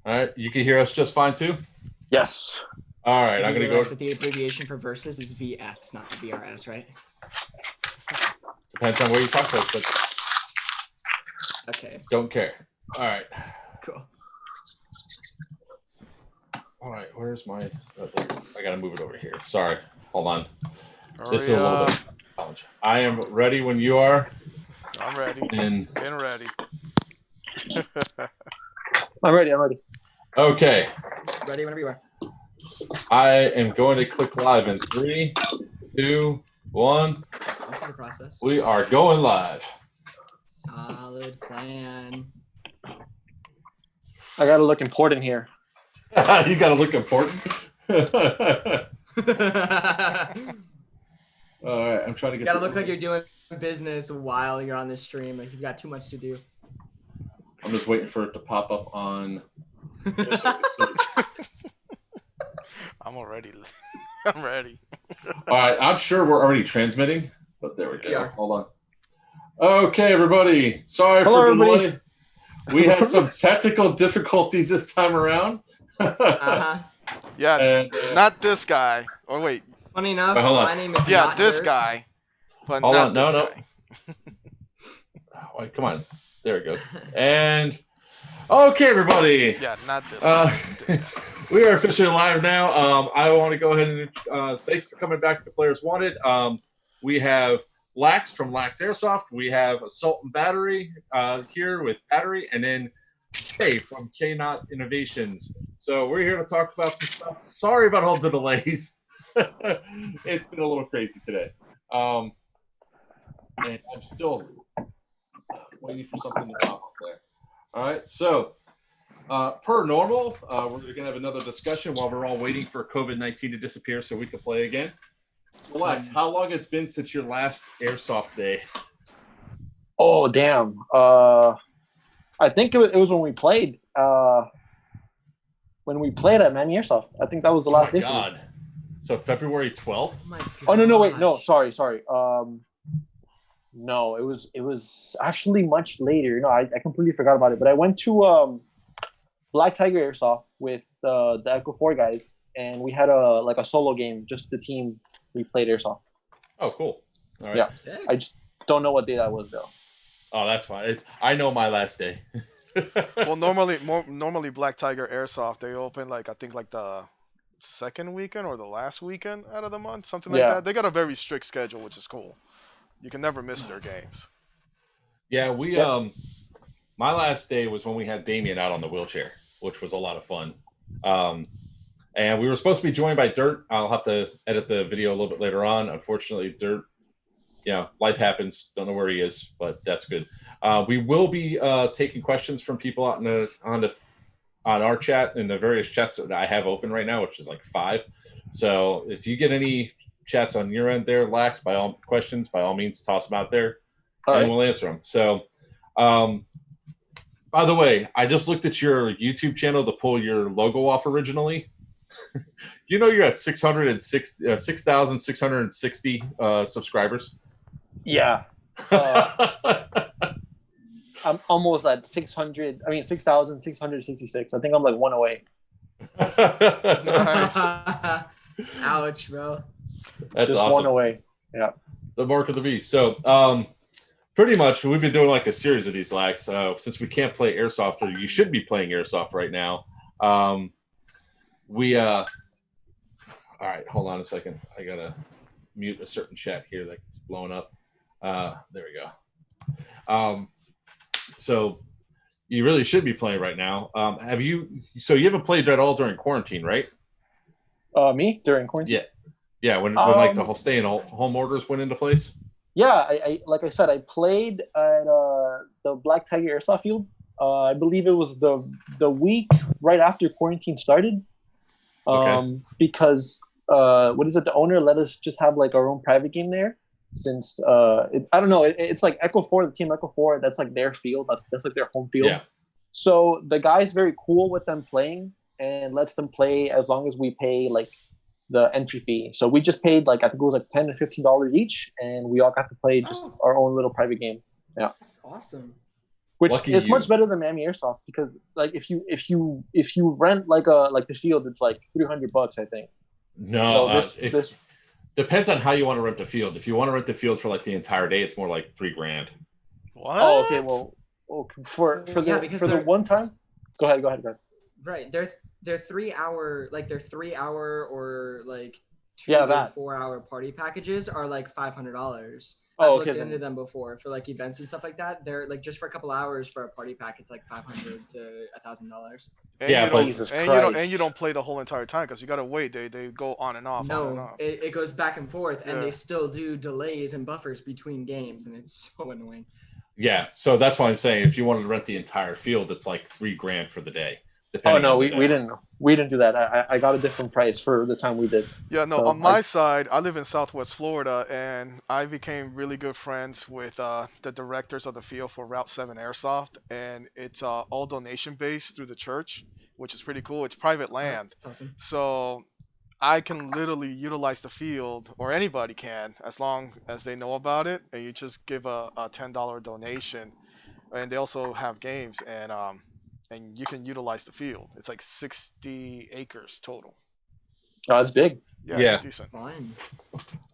All right, you can hear us just fine too. Yes. All right, I'm gonna go. The abbreviation for versus is VS, not VRS, right? Depends on where you talk about, but okay. Don't care. All right. Cool. All right, where's my? I gotta move it over here. Sorry, hold on. Hurry This is a little bit challenge. I am ready when you are. I'm ready. And Getting ready. I'm ready. okay. Ready whenever you are. I am going to click live in 3, 2, 1. This is a process. We are going live. Solid plan. I gotta look important here. You gotta look important. All right, I'm trying to get. You gotta look like you're doing business while you're on this stream. Like you've got too much to do. I'm just waiting for it to pop up on. I'm already. I'm ready. All right, I'm sure we're already transmitting, but there we go. Yeah. Hold on. Okay, everybody. Sorry Hello, for the delay. everybody. We had some technical difficulties this time around. Yeah, And, not this guy. Oh wait. Funny enough, Wait, hold on. my name is Yeah, not this Dirk. guy. But Hold not on, no, this no. guy. Oh, wait, come on. There we go. And okay, everybody. Yeah, not this guy. This guy. We are officially live now. I want to go ahead and thanks for coming back to Players Wanted. We have Lax from Lax Airsoft. We have Assault and Battery here with Battery, and then Jay from K-Not Innovations. So we're here to talk about some stuff. Sorry about all the delays. It's been a little crazy today. And I'm still waiting for something to pop up there. All right, so per normal, we're going to have another discussion while we're all waiting for COVID-19 to disappear so we can play again. So, Lex, how long it's been since your last Airsoft day? Oh damn. I think it was when we played. When we played at Miami Airsoft. I think that was the last day. Oh my God. So February 12th? Oh no, wait, no, sorry. No, it was actually much later. No, I completely forgot about it. But I went to Black Tiger Airsoft with the Echo 4 guys, and we had a solo game, just the team. We played Airsoft. Oh, cool. All right. Yeah, I just don't know what day that was though. Oh, that's fine. I know my last day. Well, normally Black Tiger Airsoft, they open I think the second weekend or the last weekend out of the month, something like that. They got a very strict schedule, which is cool. You can never miss their games. Yeah, my last day was when we had Damien out on the wheelchair, which was a lot of fun. And we were supposed to be joined by Dirt. I'll have to edit the video a little bit later on. Unfortunately, Dirt, life happens. Don't know where he is, but that's good. We will be taking questions from people out on our chat and the various chats that I have open right now, which is like 5. So if you get any chats on your end there, Lax, by all means, toss them out there, and we'll answer them. So, by the way, I just looked at your YouTube channel to pull your logo off originally. You're at 6,660 subscribers. Yeah. I'm almost at 6,666. I think I'm like 1 away. Nice. Ouch, bro. That's just awesome. 1 away. Yeah. The mark of the beast. So, pretty much, we've been doing like a series of these, Lax. Since we can't play Airsoft, or you should be playing Airsoft right now. All right, hold on a second. I gotta mute a certain chat here that's blowing up. There we go. So you really should be playing right now. So you haven't played at all during quarantine, right? Me during quarantine? Yeah. When like the whole stay and home orders went into place. Yeah, I like I said, I played at the Black Tiger Airsoft Field. I believe it was the week right after quarantine started. Because the owner let us just have like our own private game there. Since I don't know, it's like Echo 4, the team Echo 4, that's like their field, that's like their home field. Yeah. So the guy's very cool with them playing and lets them play as long as we pay like the entry fee. So we just paid I think it was like $10 to $15 each, and we all got to play just our own little private game. Yeah, that's awesome. which Lucky is you. much better than Miami Airsoft because like if you rent like the field, it's like $300, I think. No, So this depends on how you want to rent the field. If you want to rent the field for like the entire day, it's more like $3,000. What? Oh, okay. Well, for the one time. Go ahead. Right, they're 3 hour or like 2 Yeah, or that 4 hour party packages are like $500. Oh, I've okay, looked into then. them before for like events and stuff like that. They're like just for a couple hours for a party pack, it's like $500 to $1,000. And Yeah, you but- don't, Jesus and Christ. you don't play the whole entire time because you gotta wait. They go on and off, on and No, off. it goes back and forth, and Yeah. they still do delays and buffers between games, and it's so annoying. Yeah, so that's why I'm saying if you wanted to rent the entire field, it's like $3,000 for the day. Oh depending no, on we the day. we didn't do that. I got a different price for the time we did. Yeah, no. So On my side, I live in Southwest Florida, and I became really good friends with the directors of the field for Route 7 Airsoft, and it's all donation based through the church, which is pretty cool. It's private land, Awesome. so I can literally utilize the field, or anybody can, as long as they know about it, and you just give a $10 donation, and they also have games, and you can utilize the field. It's like 60 acres total. Oh, it's big. Yeah, Yeah. it's decent. Fine.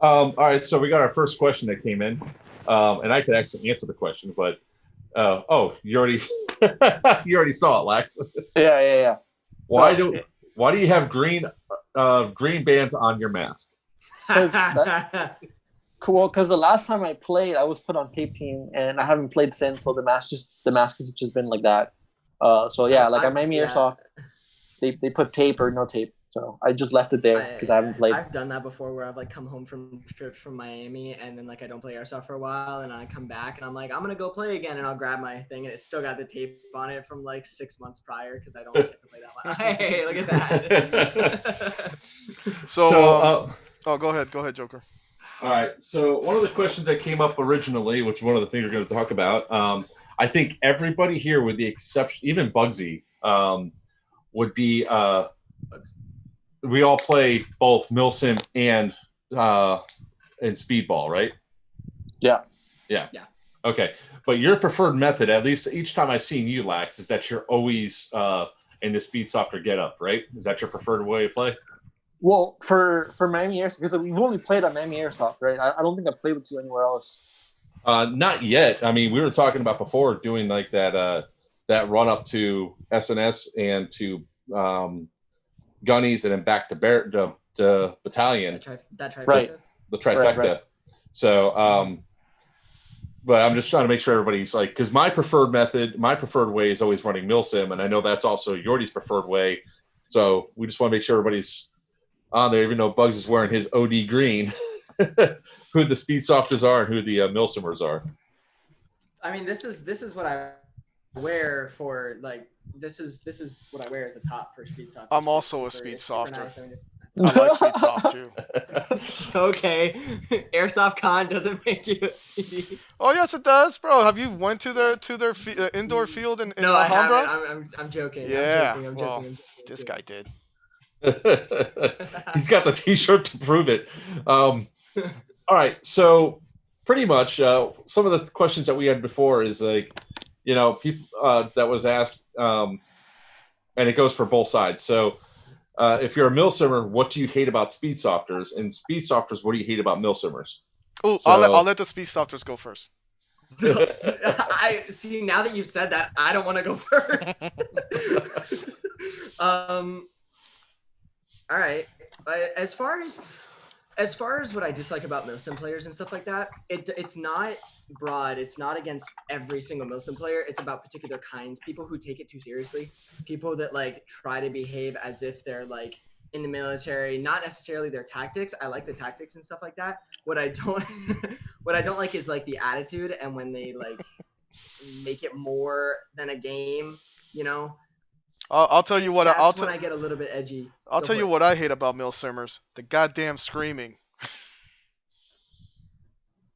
All right, so we got our first question that came in, and I could actually answer the question, but you already you already saw it, Lax. Yeah. Why So, do you have green bands on your mask? Cool, because the last time I played, I was put on tape team, and I haven't played since. So the mask has just been like that. So yeah, like at Miami Airsoft, they put tape or no tape. So I just left it there because I haven't played. I've done that before where I've like come home from trips from Miami and then like I don't play Airsoft for a while and I come back and I'm like, I'm gonna go play again and I'll grab my thing and it's still got the tape on it from like 6 months prior because I don't get to play that much. Hey, look at that. So go ahead, Joker. All right. So one of the questions that came up originally, which is one of the things we're going to talk about, I think everybody here, with the exception, even Bugsy, would be. We all play both Milsim and Speedball, right? Yeah. Okay, but your preferred method, at least each time I've seen you, Lax, is that you're always in the Speedsofter getup, right? Is that your preferred way to play? Well, for Miami Airsoft, because we've only played on Miami Airsoft, right? I don't think I've played with you anywhere else. Not yet. I mean, we were talking about before doing like that run up to SNS and to Gunnies and then back to Battalion. That trifecta. Right. The trifecta. Right. So, but I'm just trying to make sure everybody's like, because my preferred way is always running Milsim, and I know that's also Yordi's preferred way. So we just want to make sure everybody's on there, even though Bugs is wearing his OD green, who the Speedsofters are and who the Milsimers are. I mean, this is what I wear for like this is what I wear as a top for Speedsoft. I'm also a Speedsofter. Nice. I mean, I like Speedsoft too. Okay, Airsoft Con doesn't make you a CD. Oh yes, it does, bro. Have you went to their indoor field in No, I Alhambra? haven't. I'm joking. Yeah, I'm well, joking. this guy did. He's got the T-shirt to prove it. All right, so pretty much some of the questions that we had before is like, people that was asked, and it goes for both sides. So if you're a Milsimer, what do you hate about Speedsofters? And Speedsofters, what do you hate about Milsimers? Oh, so, I'll let the Speedsofters go first. I see. Now that you've said that, I don't want to go first. All right. As far as what I dislike about Milsim players and stuff like that, it's not broad. It's not against every single Milsim player. It's about particular kinds. People who take it too seriously. People that like try to behave as if they're like in the military. Not necessarily their tactics. I like the tactics and stuff like that. What I don't like is like the attitude and when they like make it more than a game. I'll tell you what. That's when I get a little bit edgy. I'll tell you what I hate about Milsimers: the goddamn screaming.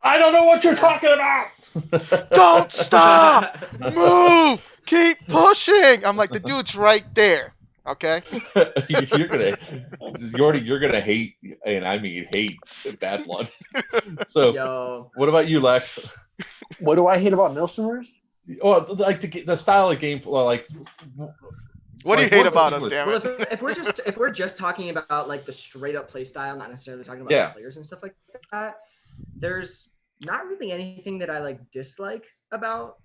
I don't know what you're talking about. Don't stop! Move! Keep pushing! I'm like, the dude's right there. Okay. You're gonna hate, and I mean hate, bad blood. So, what about you, Lex? What do I hate about Milsimers? Or like the style of gameplay, like. What do you hate about us, damn Well, it? if we're just talking about like the straight up play style, not necessarily talking about the players and stuff like that, there's not really anything that I like dislike about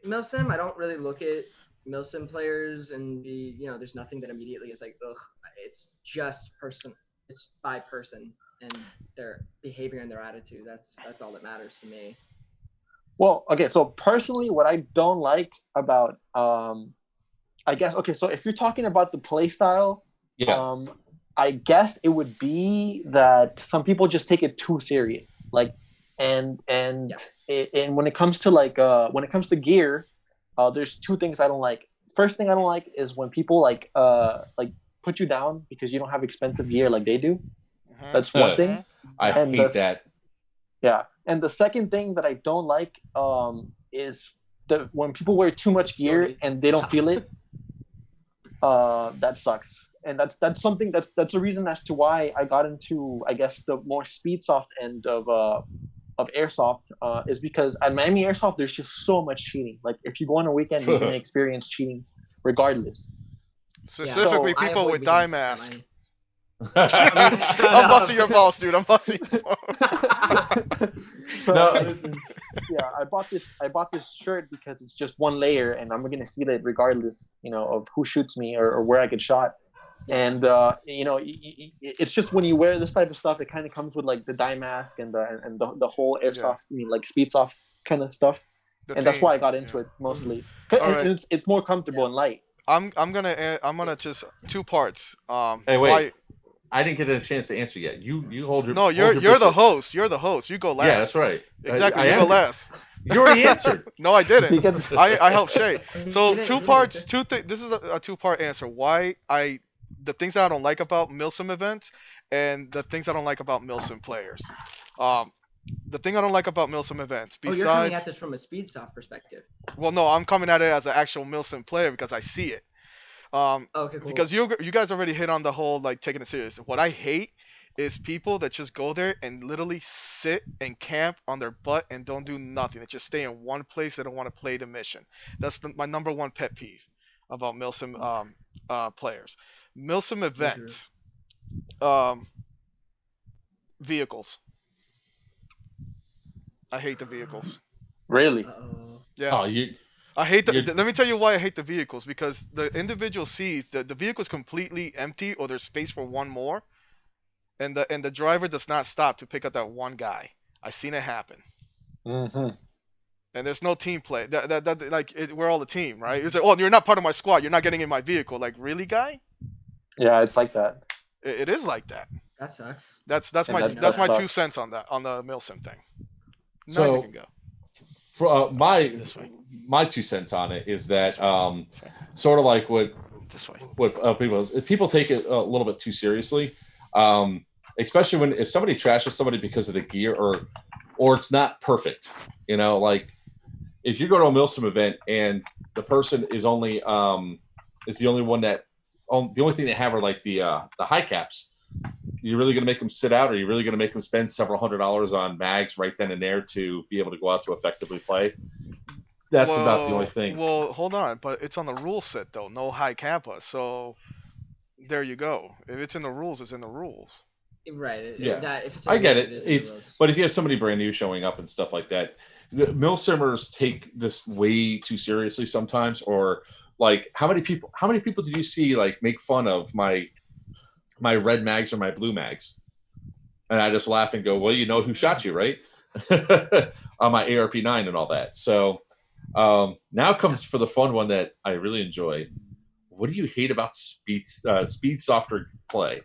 Milsim. I don't really look at Milsim players and be, there's nothing that immediately is like, ugh. It's just it's by person and their behavior and their attitude. That's all that matters to me. Well, okay, so personally, what I don't like about I guess, okay, so if you're talking about the play style, I guess it would be that some people just take it too serious. Like, and when it comes to when it comes to gear, there's two things I don't like. First thing I don't like is when people like put you down because you don't have expensive gear like they do. That's one thing. I hate that. Yeah, and the second thing that I don't like is when people wear too much gear and they don't feel it. That sucks, and that's something that's a reason as to why I got into, I guess, the more SpeedSoft end of Airsoft, is because at Miami Airsoft there's just so much cheating. Like if you go on a weekend, you're gonna experience cheating regardless. Specifically, people with dye mask. I'm busting your balls, dude. I'm busting your balls. Yeah, I bought this shirt because it's just one layer and I'm gonna feel it regardless, of who shoots me or where I get shot. And it's just when you wear this type of stuff, it kind of comes with like the dye mask and the whole Airsoft, like SpeedSoft kind of stuff. That's why I got into it mostly. And it's more comfortable and light. I'm gonna just two parts. Hey, wait. I didn't get a chance to answer yet. You hold your. No, you're the host. You're the host. You go last. Yeah, that's right. Exactly. You go last. You already answered. No, I didn't. I helped Shay. So two parts. This is a two-part answer. Why the things that I don't like about Milsim events and the things I don't like about Milsim players. The thing I don't like about Milsim events, besides. You're coming at this from a SpeedSoft perspective. Well, no, I'm coming at it as an actual Milsim player because I see it. Okay, cool. Because you guys already hit on the whole like taking it serious. What I hate is people that just go there and literally sit and camp on their butt and don't do nothing. They just stay in one place. They don't want to play the mission. That's my number one pet peeve about Milsim players. Milsim events, vehicles. I hate the vehicles. Really? Yeah. Oh, I hate let me tell you why I hate the vehicles, because the individual sees that the vehicle is completely empty or there's space for one more, and the driver does not stop to pick up that one guy. I've seen it happen. Mm-hmm. And there's no team play. We're all a team, right? It's like, oh, you're not part of my squad. You're not getting in my vehicle. Like, really, guy? Yeah, it's like that. It is like that. That sucks. That's my 2 cents on that, on the Milsim thing. Now you can go. For my 2 cents on it is that sort of like what people take it a little bit too seriously, especially if somebody trashes somebody because of the gear or it's not perfect, like if you go to a Milsim event and the person is only is the only one that the only thing they have are like the high caps. You're really going to make them sit out, or you're really going to make them spend several $100s on mags right then and there to be able to go out to effectively play? That's about the only thing. Well, hold on, but it's on the rule set though, no high kappa. So there you go. If it's in the rules, it's in the rules. Right. Yeah. I get it. But if you have somebody brand new showing up and stuff like that, Milsimmers take this way too seriously sometimes. Or like, how many people did you see like make fun of my red mags or my blue mags? And I just laugh and go, well, you know who shot you, right? On my ARP9 and all that. So now comes for the fun one that I really enjoy. What do you hate about SpeedSofter play?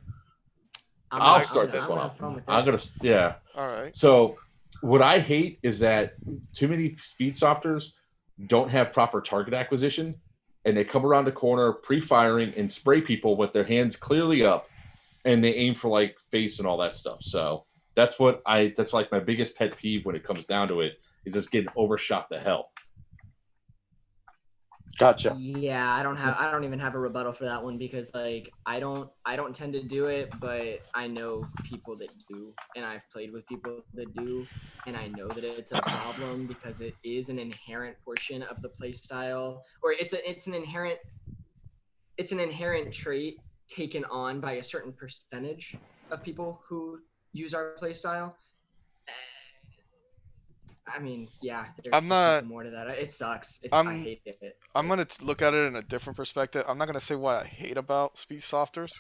I'll start this one off. I'm going to, yeah. All right. So what I hate is that too many SpeedSofters don't have proper target acquisition, and they come around the corner pre-firing and spray people with their hands clearly up, and they aim for like face and all that stuff. So that's like my biggest pet peeve when it comes down to it, is just getting overshot to hell. Gotcha. Yeah, I don't even have a rebuttal for that one because like I don't tend to do it, but I know people that do, and I've played with people that do, and I know that it's a problem because it is an inherent portion of the play style, or it's an inherent trait taken on by a certain percentage of people who use our play style. I mean, yeah, there's I'm not. something more to that. It sucks. I I'm. hate it. I'm Like, gonna look at it in a different perspective. I'm not gonna say what I hate about Speedsofters.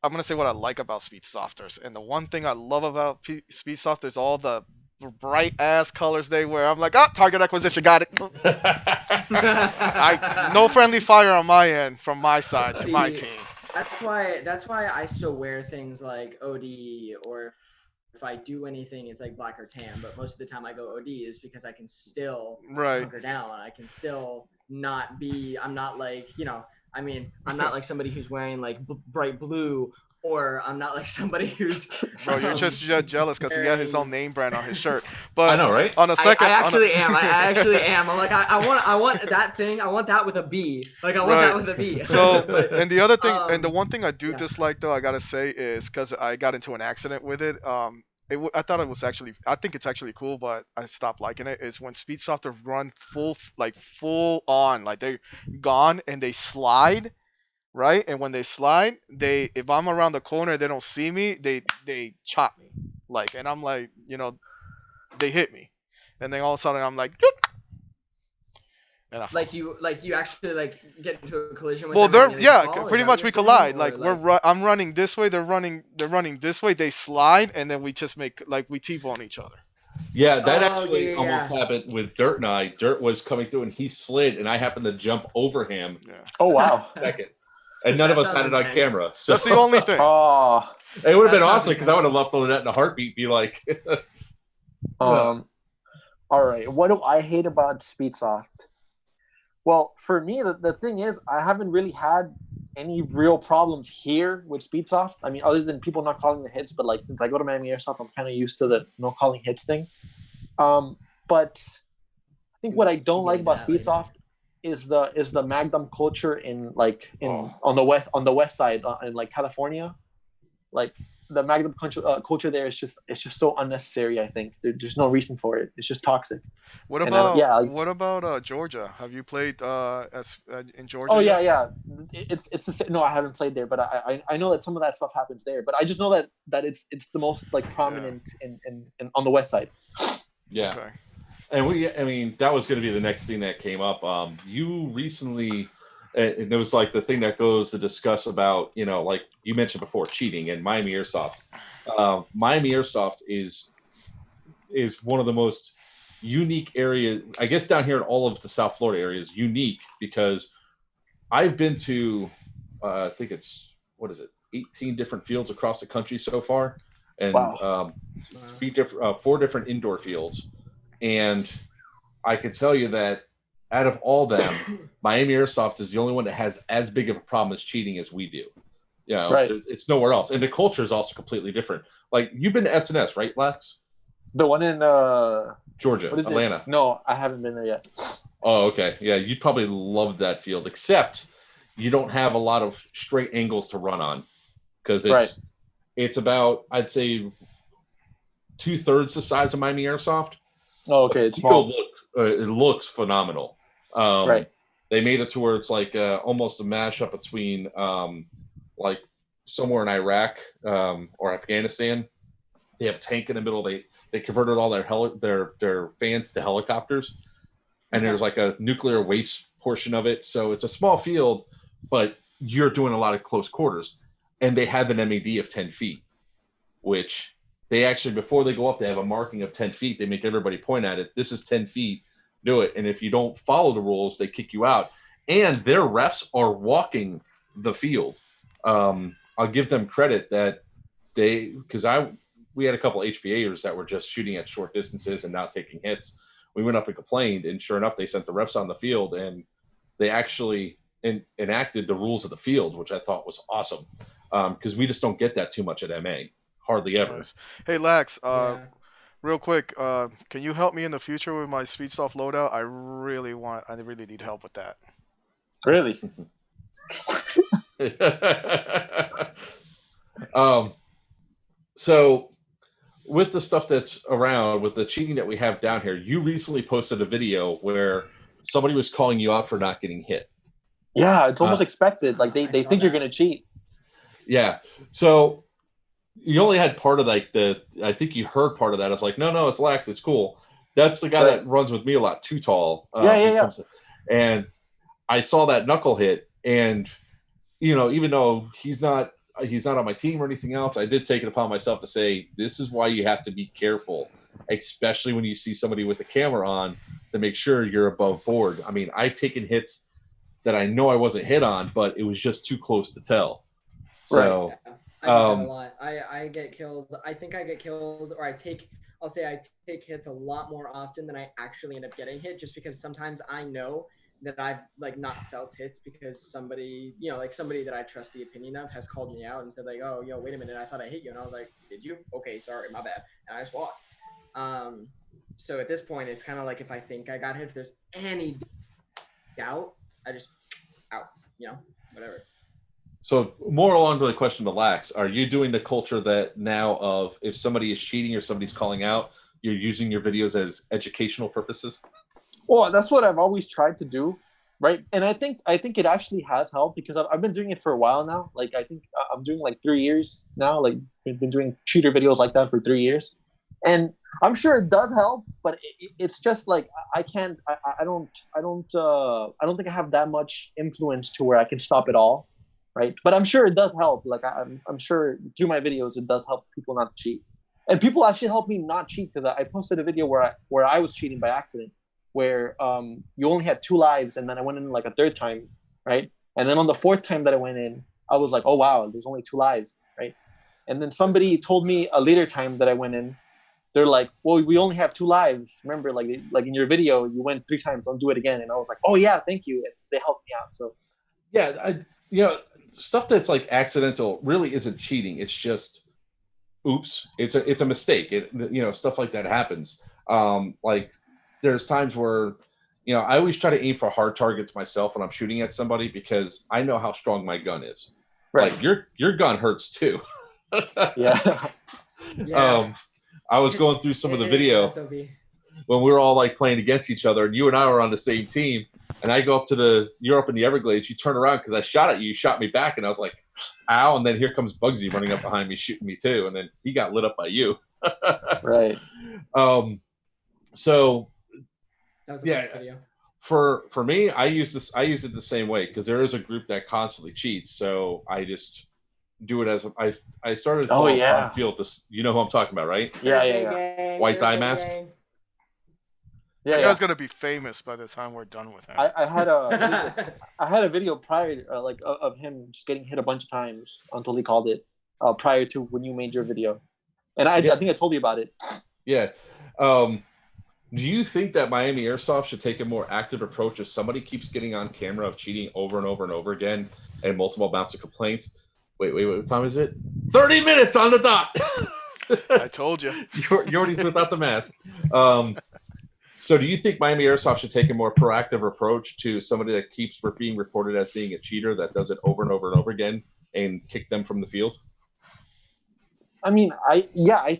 I'm gonna say what I like about Speedsofters. And the one thing I love about Speedsofters, all the bright ass colors they wear. I'm like, target acquisition, got it. I no friendly fire on my end from my side to my See, team. that's why I still wear things like OD, or if I do anything, it's like black or tan. But most of the time I go OD is because I can still Right. hunker down. I can still not be. I'm not like I mean, I'm not like somebody who's wearing like bright blue, or I'm not like somebody who's. Bro, you're just jealous because he got his own name brand on his shirt. But I know, right? on a second, I actually am. I actually am. I'm like, I want that thing. I want that with a B. Like, I want Right. that with a B. So, but, and the other thing, and the one thing I do yeah. dislike though, I gotta say, is because I got into an accident with it. I thought it was actually, I think it's actually cool, but I stopped liking it. Is when Speedsofters run full on, like they're gone and they slide, right? And when they slide, if I'm around the corner, they don't see me, they chop me, like, and I'm like, they hit me, and then all of a sudden I'm like, "Doop," and I fall. Like you actually like get into a collision with Well, them and you fall? Is pretty that what much you're we saying? collide. Or, Like I'm running this way, they're running this way. They slide, and then we just make we T-bone each other. Yeah, that Oh, actually yeah, almost yeah. happened with Dirt and I. Dirt was coming through and he slid, and I happened to jump over him Yeah, Oh wow. second. And none of That us had sounds it on intense. camera. So that's the only thing. Oh. it would have That been sounds awesome because I would have intense. uploaded that in a heartbeat. Be like, All right. What do I hate about Speedsoft? Well, for me, the thing is, I haven't really had any real problems here with Speedsoft. I mean, other than people not calling the hits, but like since I go to Miami Airsoft, I'm kind of used to the no calling hits thing. But I think what I don't We'll like get into about that later. Speedsoft is the Magnum culture in Oh. on the west side in like California. Like the Magnum culture there is just so unnecessary. I think there's no reason for it. It's just toxic. What And I don't, about yeah, like, Georgia? Have you played in Georgia oh yeah, yet? yeah. It's the same. No, I haven't played there, but I know that some of that stuff happens there. But I just know that it's the most like prominent in on the west side. yeah. Okay. And I mean, that was going to be the next thing that came up. You recently, and it was like the thing that goes to discuss about, like you mentioned before, cheating and Miami Airsoft. Miami Airsoft is one of the most unique areas, I guess, down here in all of the South Florida area is unique because I've been to, I think it's, what is it, 18 different fields across the country so far, and Wow. 4 different indoor fields. And I can tell you that out of all them, Miami Airsoft is the only one that has as big of a problem as cheating as we do. Right. It's nowhere else. And the culture is also completely different. Like, you've been to SNS, right, Lex? The one in Georgia, what is Atlanta. it? No, I haven't been there yet. Oh, okay. Yeah, you'd probably love that field, except you don't have a lot of straight angles to run on because it's about, I'd say, 2/3 the size of Miami Airsoft. Oh, okay, it's small. It looks phenomenal. Right. They made it to where it's like almost a mashup between like somewhere in Iraq or Afghanistan. They have a tank in the middle. They converted all their fans to helicopters, and there's like a nuclear waste portion of it. So it's a small field, but you're doing a lot of close quarters. And they have an MAD of 10 feet, which they actually, before they go up, they have a marking of 10 feet. They make everybody point at it. This is 10 feet. Do it. And if you don't follow the rules, they kick you out. And their refs are walking the field. I'll give them credit that we had a couple HPAers that were just shooting at short distances and not taking hits. We went up and complained, and sure enough, they sent the refs on the field, and they actually enacted the rules of the field, which I thought was awesome, because we just don't get that too much at MA, hardly ever. Nice. Hey, Lax, Real quick, can you help me in the future with my SpeedSoft loadout? I really need help with that. Really? So with the stuff that's around, with the cheating that we have down here, you recently posted a video where somebody was calling you out for not getting hit. Yeah, it's almost expected. Like they think you're gonna cheat. Yeah. So you only had part of like I think you heard part of that. I was like, no, it's Lax, it's cool. That's the guy that runs with me a lot, Too Tall. Yeah. And I saw that knuckle hit, and even though he's not on my team or anything else, I did take it upon myself to say, this is why you have to be careful, especially when you see somebody with a camera on, to make sure you're above board. I mean, I've taken hits that I know I wasn't hit on, but it was just too close to tell. So, right. Yeah. I get that a lot. I get killed. I think I get killed, or I take hits a lot more often than I actually end up getting hit, just because sometimes I know that I've like not felt hits because somebody, somebody that I trust the opinion of has called me out and said like, oh, wait a minute, I thought I hit you. And I was like, did you? Okay, sorry, my bad. And I just walked. So at this point, it's kind of like if I think I got hit, if there's any doubt, I just out, whatever. So more along to the question to Lax, are you doing the culture that now of if somebody is cheating or somebody's calling out, you're using your videos as educational purposes? Well, that's what I've always tried to do, right? And I think it actually has helped because I've been doing it for a while now. Like I think I'm doing like 3 years now. Like I've been doing cheater videos like that for 3 years, and I'm sure it does help. But it's just like I can't. I don't think I have that much influence to where I can stop it all. Right, but I'm sure it does help. Like I'm sure through my videos it does help people not to cheat, and people actually help me not cheat because I posted a video where I was cheating by accident, where you only had 2 lives, and then I went in like a 3rd time, right? And then on the 4th time that I went in, I was like, oh wow, there's only 2 lives, right? And then somebody told me a later time that I went in, they're like, well, we only have 2 lives. Remember, like in your video, you went 3 times. Don't do it again. And I was like, oh yeah, thank you. And they helped me out. So yeah, stuff that's like accidental really isn't cheating. It's just, oops, it's a mistake. Stuff like that happens. Like there's times where, I always try to aim for hard targets myself when I'm shooting at somebody because I know how strong my gun is. Right. Like your gun hurts too. Yeah. I was going through some of the video when we were all like playing against each other, and you and I were on the same team. And I go up to you're up in the Everglades. You turn around because I shot at you. You shot me back, and I was like, "Ow!" And then here comes Bugsy running up behind me, shooting me too. And then he got lit up by you. Right. So that was a good video. For me, I use it the same way because there is a group that constantly cheats. So I just do it as I started. On field. You know who I'm talking about, right? Yeah. White dye mask. Yeah, that guy's gonna be famous by the time we're done with him. I had a video prior, of him just getting hit a bunch of times until he called it prior to when you made your video, and I think I told you about it. Yeah. Do you think that Miami Airsoft should take a more active approach if somebody keeps getting on camera of cheating over and over and over again and multiple amounts of complaints? Wait, what time is it? 30 minutes on the dot. I told you. You're already without the mask. So do you think Miami Airsoft should take a more proactive approach to somebody that keeps being reported as being a cheater that does it over and over and over again and kick them from the field? I mean, I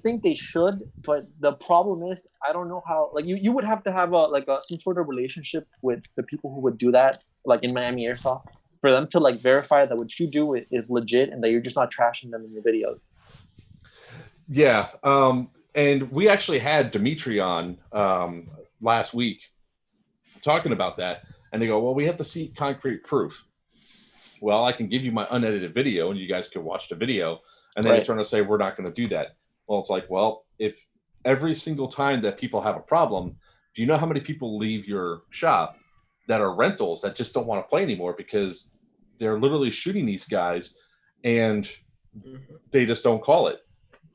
think they should, but the problem is I don't know how. Like you would have to have some sort of relationship with the people who would do that, like in Miami Airsoft, for them to like verify that what you do is legit and that you're just not trashing them in your videos. Yeah, and we actually had Dimitri on last week talking about that, and they go, well, we have to see concrete proof. Well, I can give you my unedited video and you guys can watch the video, and then they're trying to say we're not going to do that. Well, it's like, well, if every single time that people have a problem, do you know how many people leave your shop that are rentals that just don't want to play anymore because they're literally shooting these guys and they just don't call it,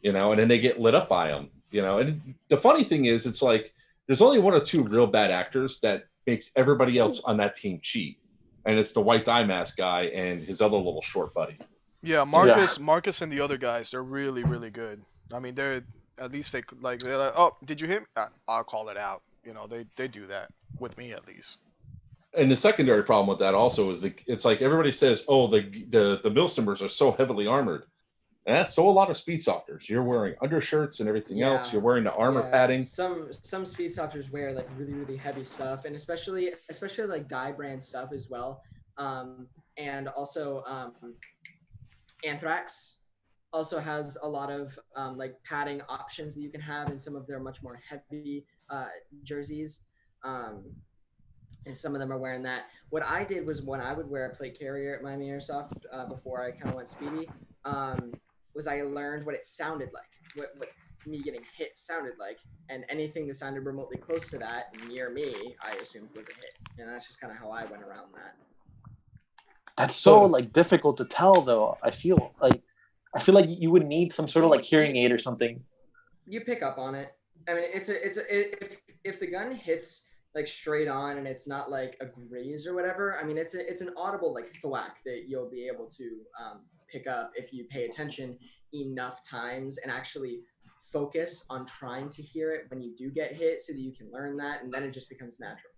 and then they get lit up by them, and the funny thing is, it's like there's only 1 or 2 real bad actors that makes everybody else on that team cheat. And it's the white dye mask guy and his other little short buddy. Yeah, Marcus and the other guys, they're really, really good. I mean, at least they could, like, they're like, oh, did you hit me? I'll call it out. You know, they do that with me at least. And the secondary problem with that also is it's like everybody says, oh, the Milsimers are so heavily armored. And that's so a lot of Speedsofters. You're wearing undershirts and everything else. You're wearing the armor padding. Some Speedsofters wear like really heavy stuff, and especially like dye brand stuff as well. And also Anthrax also has a lot of like padding options that you can have in some of their much more heavy jerseys. And some of them are wearing that. What I did was when I would wear a plate carrier at Miami Airsoft before I kind of went speedy, was I learned what it sounded like, what me getting hit sounded like, and anything that sounded remotely close to that near me, I assumed was a hit. And that's just kind of how I went around that. That's so like difficult to tell, though. I feel like you would need some sort of like hearing aid or something. You pick up on it. I mean, if the gun hits like straight on and it's not like a graze or whatever, I mean, it's an audible like thwack that you'll be able to pick up if you pay attention enough times and actually focus on trying to hear it when you do get hit, so that you can learn that, and then it just becomes natural.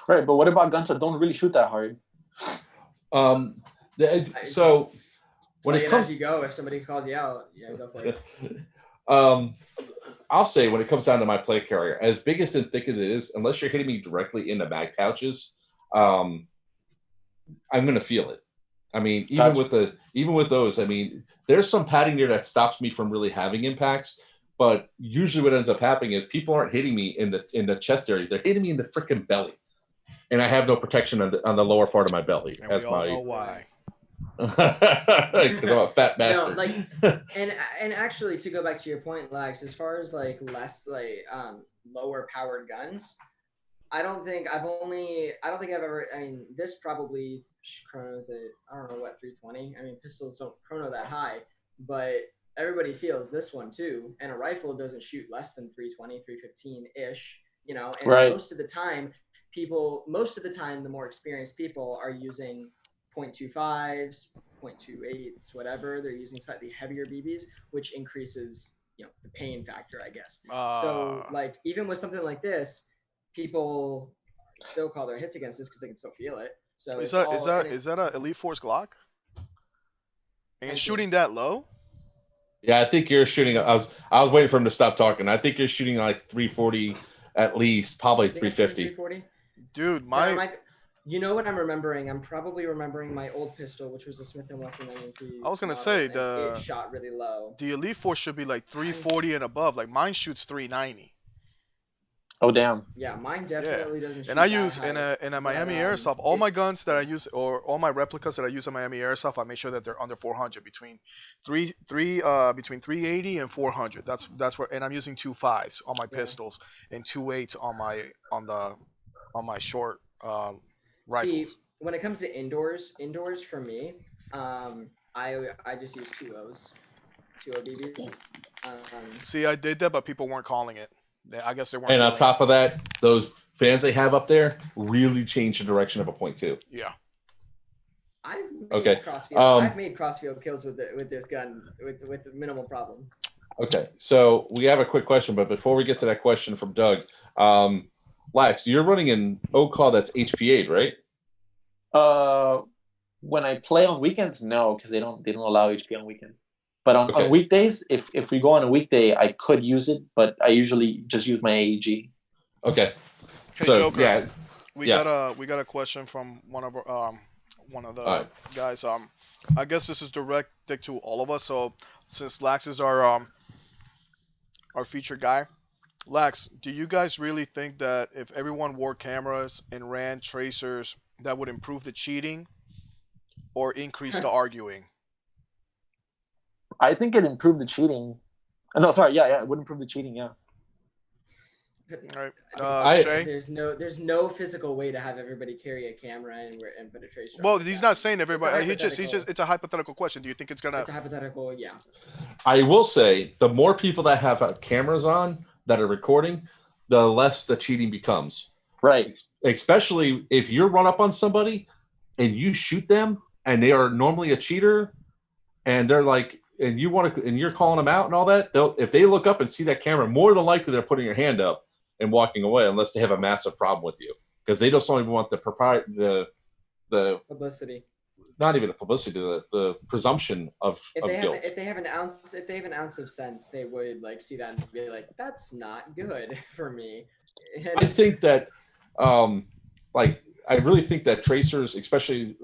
Right, but what about guns that don't really shoot that hard? So when it comes, as you go, if somebody calls you out, go for it. I'll say when it comes down to my plate carrier, as big as and thick as it is, unless you're hitting me directly in the mag pouches, I'm going to feel it. I mean, even with those, I mean, there's some padding there that stops me from really having impacts. But usually, what ends up happening is people aren't hitting me in the chest area; they're hitting me in the freaking belly, and I have no protection on the lower part of my belly. And we all know why. Because I'm a fat bastard. No, like, and actually, to go back to your point, Lex, as far as like less like lower powered guns, I don't think I've ever. I mean, this probably chronos at, I don't know what, 320. I mean, pistols don't chrono that high, but everybody feels this one too. And a rifle doesn't shoot less than 320, 315 ish. You know, and most of the time, the more experienced people are using 0.25s, 0.28s, whatever. They're using slightly heavier BBs, which increases, the pain factor, I guess. So, like, even with something like this, people still call their hits against this because they can still feel it. So is that a Elite Force Glock? And shooting that low? Yeah, I think you're shooting. I was waiting for him to stop talking. I think you're shooting like 340 at least, probably 350. 340. Dude, you know what I'm remembering? I'm probably remembering my old pistol, which was a Smith & Wesson M&P. I was gonna say it shot really low. The Elite Force should be like 340 and above. Like mine shoots 390. Oh damn. Yeah, mine definitely doesn't. And I use in a Miami Airsoft, all my guns that I use, or all my replicas that I use in Miami Airsoft, I make sure that they're under 400, between 380 and 400. That's where, and I'm using 2.5s on my pistols and 2.8s on my short rifles. See, when it comes to indoors for me, I just use 2.0s, 2.0 BBs. See, I did that, but people weren't calling it. I guess they weren't. And on top of that, those fans they have up there really change the direction of a .2. Yeah. I've made crossfield kills with this gun with minimal problem. Okay, so we have a quick question, but before we get to that question from Doug, Lax, you're running an OCAW that's HPA'd, right? When I play on weekends, no, because they don't allow HP on weekends. But on weekdays, if we go on a weekday, I could use it, but I usually just use my AEG. Okay. Hey, so Joker, we got a question from one of the guys. I guess this is directed to all of us. So since Lax is our featured guy, Lax, do you guys really think that if everyone wore cameras and ran tracers, that would improve the cheating or increase the arguing? I think it improved the cheating. No, sorry, it would improve the cheating, yeah. All right. Shay? There's no physical way to have everybody carry a camera and put a tracer. Well, he's not saying everybody. It's a hypothetical question. Do you think it's gonna? It's a hypothetical, yeah. I will say the more people that have cameras on that are recording, the less the cheating becomes. Right. Especially if you run up on somebody and you shoot them and they are normally a cheater, and they're like, and you're calling them out and all that, if they look up and see that camera, more than likely they're putting your hand up and walking away, unless they have a massive problem with you, because they just don't even want the publicity. Not even the publicity, the presumption of guilt. If they have an ounce of sense, they would like see that and be like, that's not good for me. I think that I really think that tracers, especially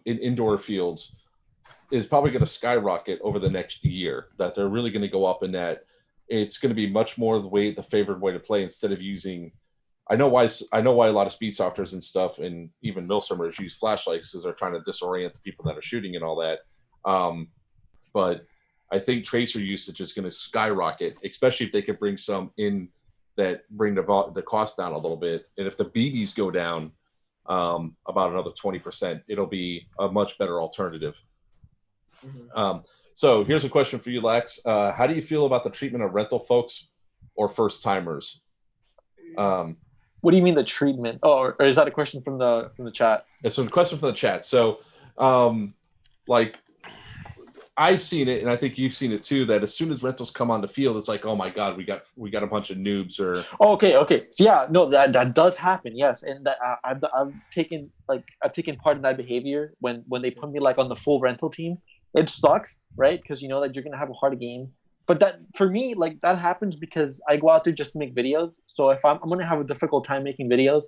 in indoor fields, is probably going to skyrocket over the next year. That they're really going to go up, in that it's going to be much more the favored way to play, instead of using. I know why a lot of Speedsofters and stuff, and even Milsimers, use flashlights, because they're trying to disorient the people that are shooting and all that. But I think tracer usage is going to skyrocket, especially if they can bring some in that bring the cost down a little bit. And if the BBs go down about another 20%, it'll be a much better alternative. Mm-hmm. So here's a question for you, Lax. How do you feel about the treatment of rental folks or first timers? What do you mean the treatment? Oh, or is that a question from the chat? It's a question from the chat. So, I've seen it, and I think you've seen it too, that as soon as rentals come on the field, it's like, oh my God, we got a bunch of noobs. Or okay, yeah, no, that does happen, yes, and that I've taken part in that behavior when they put me like on the full rental team. It sucks, right? Because you know that you're gonna have a hard game. But that, for me, like, that happens because I go out there just to make videos. So if I'm going to have a difficult time making videos,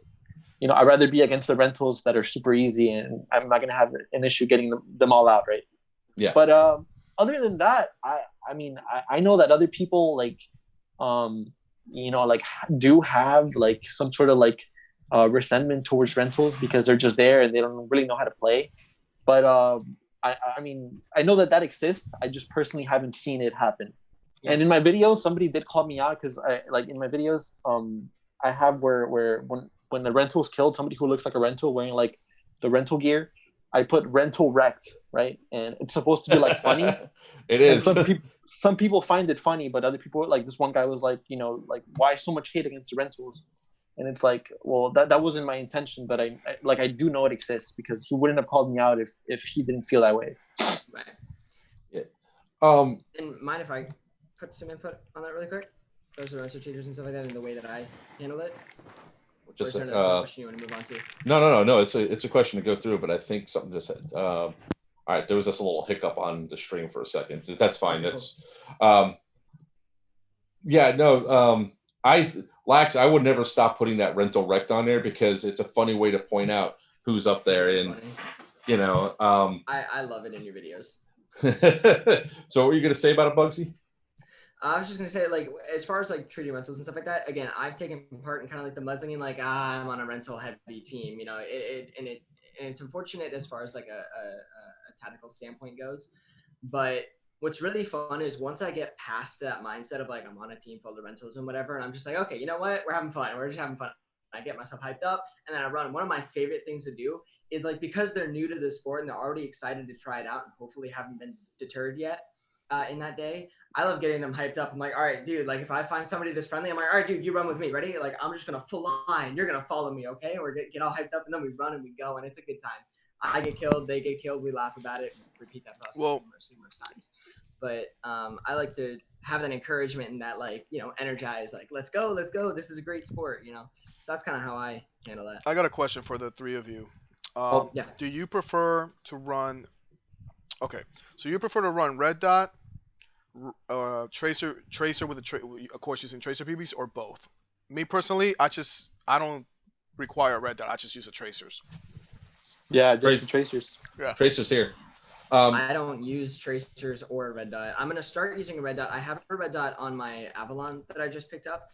you know, I'd rather be against the rentals that are super easy, and I'm not going to have an issue getting them all out, right? Yeah. But other than that, I mean, I know that other people, like, you know, like, do have, like, some sort of, like, resentment towards rentals because they're just there and they don't really know how to play. But I mean, I know that exists. I just personally haven't seen it happen. And in my videos, somebody did call me out because in my videos, I have where when the rental's killed, somebody who looks like a rental wearing like the rental gear, I put rental wrecked, right? And it's supposed to be like funny. It is. And some people find it funny, but other people, like this one guy was like, you know, like, why so much hate against the rentals? And it's like, well, that wasn't my intention, but I do know it exists, because he wouldn't have called me out if he didn't feel that way. Right. Yeah. And mind if I put some input on that really quick? Those are cheaters and stuff like that, and the way that I handle it. Just or is there another question you want to move on to? No. It's a question to go through, but I think something just said. All right, there was just a little hiccup on the stream for a second. That's fine. That's yeah. No. I would never stop putting that rental wrecked on there, because it's a funny way to point out who's up there, and funny. You know. I love it in your videos. So what were you gonna say about it, Bugsy? I was just gonna say, like, as far as like treating rentals and stuff like that, again, I've taken part in kind of like the mudslinging, like, I'm on a rental heavy team, you know, and it's unfortunate as far as like a tactical standpoint goes, but what's really fun is once I get past that mindset of like, I'm on a team full of rentals and whatever, and I'm just like, okay, you know what, we're having fun, we're just having fun. I get myself hyped up, and then I run. One of my favorite things to do is, like, because they're new to the sport and they're already excited to try it out and hopefully haven't been deterred yet in that day, I love getting them hyped up. I'm like, all right, dude, like, if I find somebody that's friendly, I'm like, all right, dude, you run with me. Ready? Like, I'm just going to fly and you're going to follow me, okay? Or get all hyped up, and then we run and we go, and it's a good time. I get killed, they get killed, we laugh about it, repeat that process numerous times. But I like to have that encouragement and that, like, you know, energize, like, let's go, this is a great sport, you know? So that's kind of how I handle that. I got a question for the three of you. Yeah. Do you prefer to run, okay, so you prefer to run red dot, tracer with of course using tracer PBs, or both? Me personally, I don't require red dot. I just use the tracers. Yeah, just the tracers. Yeah, tracers here. I don't use tracers or red dot. I'm gonna start using a red dot. I have a red dot on my Avalon that I just picked up.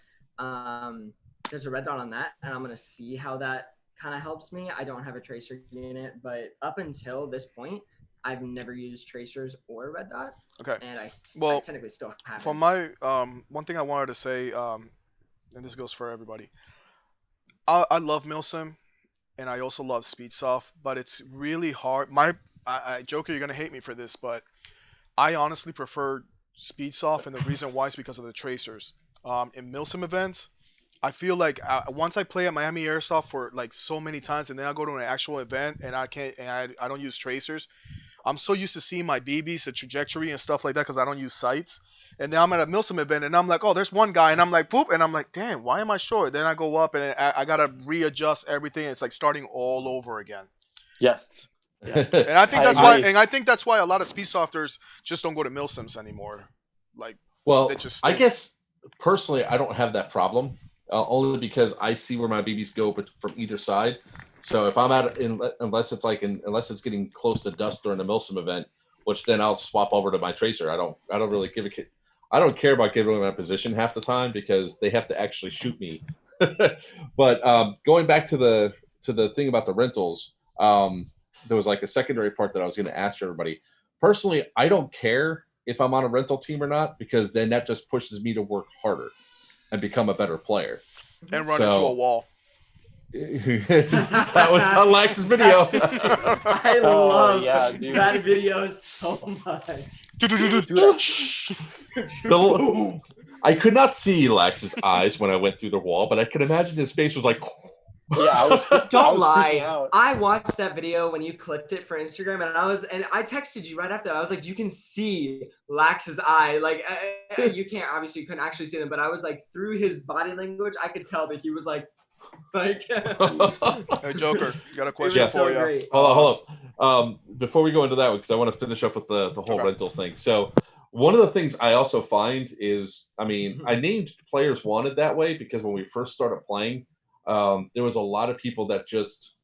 There's a red dot on that, and I'm gonna see how that kind of helps me. I don't have a tracer unit, but up until this point, I've never used tracers or red dot. Okay. And I technically still haven't. For my one thing I wanted to say, and this goes for everybody, I love Milsim, and I also love SpeedSoft, but it's really hard. Joker, you're gonna hate me for this, but I honestly prefer SpeedSoft, and the reason why is because of the tracers. In Milsim events, I feel like once I play at Miami Airsoft for like so many times, and then I go to an actual event and I don't use tracers, I'm so used to seeing my BBs, the trajectory and stuff like that, because I don't use sights. And then I'm at a Milsim event, and I'm like, oh, there's one guy, and I'm like, poop, and I'm like, damn, why am I short? Then I go up, and I gotta readjust everything. It's like starting all over again. Yes. Yes. And I think that's why. And I think that's why a lot of Speedsofters just don't go to Milsims anymore. Like, well, they just I guess personally, I don't have that problem, only because I see where my BBs go, but from either side. So if I'm unless it's getting close to dust during the Milsim event, which then I'll swap over to my tracer. I don't really I don't care about giving them my position half the time because they have to actually shoot me. But going back to the thing about the rentals, there was like a secondary part that I was going to ask everybody. Personally, I don't care if I'm on a rental team or not, because then that just pushes me to work harder and become a better player. And run into a wall. That was on Lax's video. I love that video so much. I could not see Lax's eyes when I went through the wall, but I could imagine his face was like. Yeah, Don't lie. I watched that video when you clipped it for Instagram, and I texted you right after that. I was like, you can see Lax's eye. Like, you can't, obviously, you couldn't actually see them, but I was like, through his body language, I could tell that he was like. Hey, Joker, got a question for you. Great. Hold up. Before we go into that one, because I want to finish up with the whole rentals thing. So, one of the things I also find is, I mean, I named Players Wanted that way because when we first started playing, there was a lot of people that just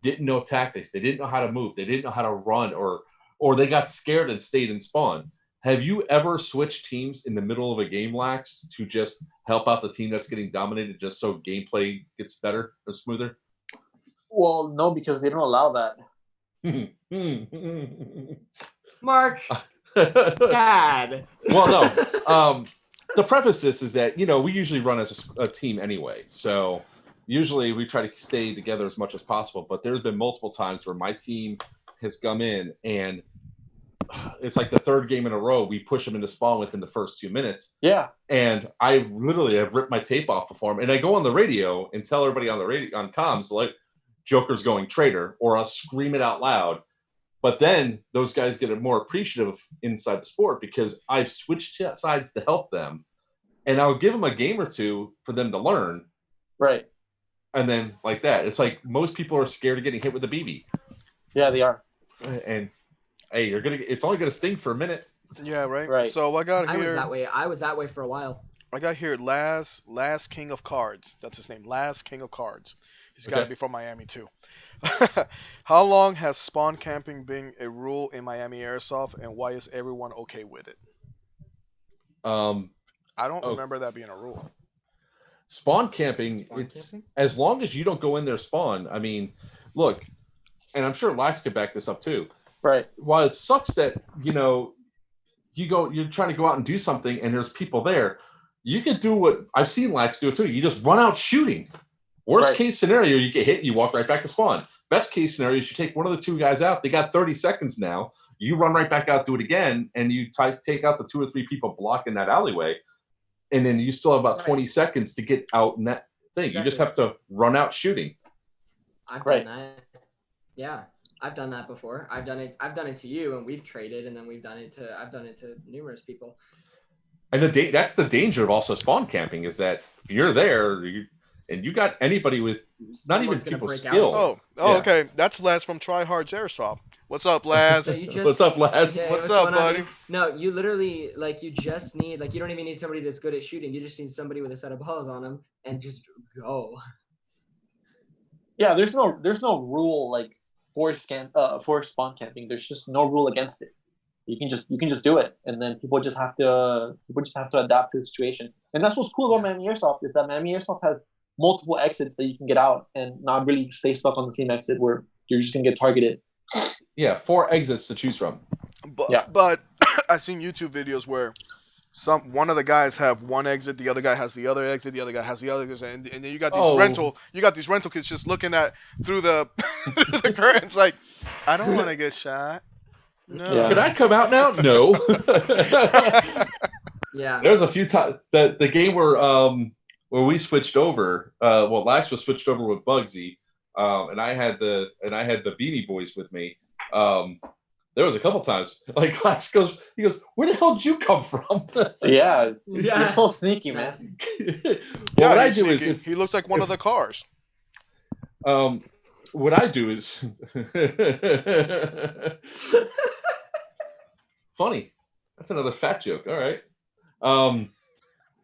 didn't know tactics. They didn't know how to move. They didn't know how to run, or they got scared and stayed in spawn. Have you ever switched teams in the middle of a game, Lax, to just help out the team that's getting dominated just so gameplay gets better or smoother? Well, no, because they don't allow that. Mark. Dad. Well, no. The preface this is that, we usually run as a team anyway. So usually we try to stay together as much as possible. But there's been multiple times where my team has come in and it's like the third game in a row. We push them into spawn within the first 2 minutes. Yeah. And I literally have ripped my tape off before them. And I go on the radio and tell everybody on the radio, on comms, like, Joker's going traitor, or I'll scream it out loud. But then those guys get more appreciative inside the sport because I've switched sides to help them. And I'll give them a game or two for them to learn. Right. And then like that. It's like most people are scared of getting hit with a BB. Yeah, they are. And hey, it's only gonna sting for a minute. Yeah, right. So I got here. I was that way for a while. I got here Last King of Cards. That's his name. Last King of Cards. He's got to be from Miami too. How long has spawn camping been a rule in Miami Airsoft, and why is everyone okay with it? I don't remember that being a rule. Spawn camping, as long as you don't go in there spawn. I mean, look, and I'm sure Lax could back this up too. Right. While it sucks that, you're trying to go out and do something and there's people there, you can do what I've seen Lax do it too. You just run out shooting. Worst case scenario, you get hit, you walk right back to spawn. Best case scenario is you take one of the two guys out. They got 30 seconds now. You run right back out, do it again, and you take out the 2 or 3 people blocking that alleyway. And then you still have about 20 seconds to get out in that thing. Exactly. You just have to run out shooting. I've done that. Yeah. I've done that before. I've done it to you, and we've traded, and then I've done it to numerous people. And that's the danger of also spawn camping is that if you're there and you got anybody with not even people's skill. Okay. That's Laz from Try Hard's Airsoft. What's up, Laz? What's up, Laz? Okay, what's up, buddy? No, you literally you just need you don't even need somebody that's good at shooting. You just need somebody with a set of balls on them and just go. Yeah, there's no rule for spawn camping. There's just no rule against it. You can just do it, and then people just have to adapt to the situation. And that's what's cool about Miami Airsoft is that Miami Airsoft has multiple exits that you can get out and not really stay stuck on the same exit where you're just gonna get targeted. Yeah, 4 exits to choose from. But I've seen YouTube videos where one of the guys have one exit, the other guy has the other exit, the other guy has the other exit, and then you got these rental kids just looking at through the the curtains like, I don't want to get shot. No. Yeah. Can I come out now? No. Yeah. There's a few times the game where we switched over. Lax was switched over with Bugsy, and I had the Beanie Boys with me. there was a couple times like Lax goes, he goes, "Where the hell did you come from?" Yeah, you're so sneaky, man. Well, what I do sneaky. is He looks like one of the cars. What I do is funny. That's another fat joke. All right.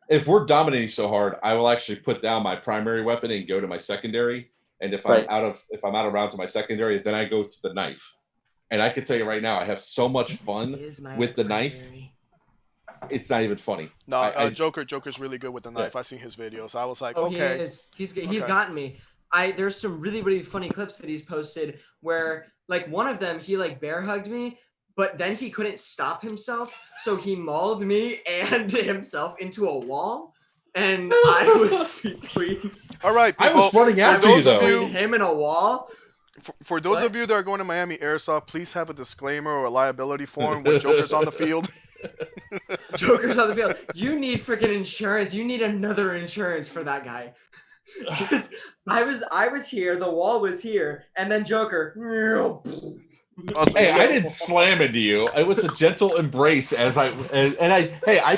If we're dominating so hard, I will actually put down my primary weapon and go to my secondary. And if I'm out of rounds of my secondary, then I go to the knife. And I can tell you right now, I have so much fun with the knife. It's not even funny. No, Joker's really good with the knife. I've seen his videos. I was like, okay. He is. He's gotten me. There's some really, really funny clips that he's posted where, like, one of them, he like bear hugged me, but then he couldn't stop himself, so he mauled me and himself into a wall, and I was between. All right, people, I was running after you though. Between him and a wall. For those of you that are going to Miami Airsoft, please have a disclaimer or a liability form with Joker's on the field. Joker's on the field. You need freaking insurance. You need another insurance for that guy. Because I was here, the wall was here, and then Joker. Hey, I didn't slam into you. It was a gentle embrace as I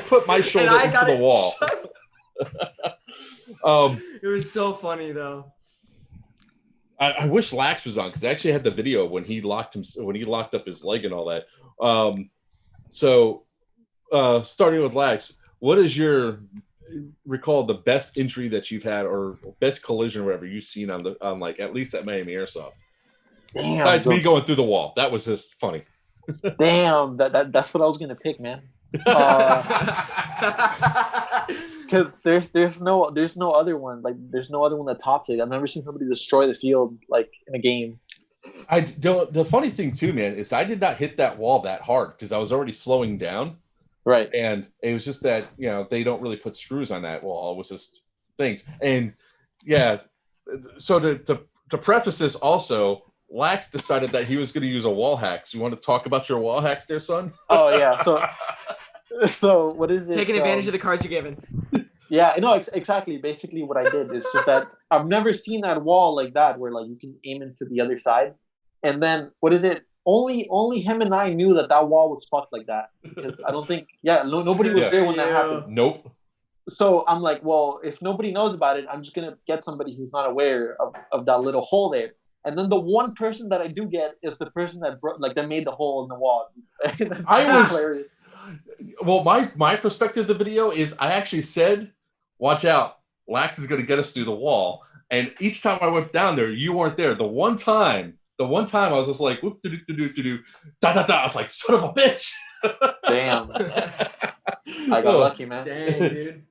put my shoulder into the wall. It was so funny though. I wish Lax was on because I actually had the video when he locked up his leg and all that. Starting with Lax, what is your recall the best injury that you've had or best collision or whatever you've seen on like at least at Miami Airsoft? Damn, besides me going through the wall. That was just funny. Damn, that's what I was gonna pick, man. Because there's no other one, like there's no other one that tops it. I've never seen somebody destroy the field like in a game. The funny thing too, man, is I did not hit that wall that hard because I was already slowing down. Right. And it was just that, they don't really put screws on that wall. It was just things. And yeah, so to preface this also, Lax decided that he was going to use a wall hack. So you want to talk about your wall hacks there, son? Oh yeah. So what is it? Taking advantage of the cards you're given. Yeah, no, exactly. Basically, what I did is just that I've never seen that wall like that, where like you can aim into the other side, and then what is it? Only him and I knew that wall was fucked like that because I don't think nobody was there when that happened. Nope. So I'm like, well, if nobody knows about it, I'm just gonna get somebody who's not aware of that little hole there. And then the one person that I do get is the person that that made the hole in the wall. Hilarious. Well, my perspective of the video is I actually said, watch out, Lax is going to get us through the wall. And each time I went down there, you weren't there. The one time I was just like, whoop, da, da, da. I was like, son of a bitch. Damn. I got lucky, man. Dang, dude.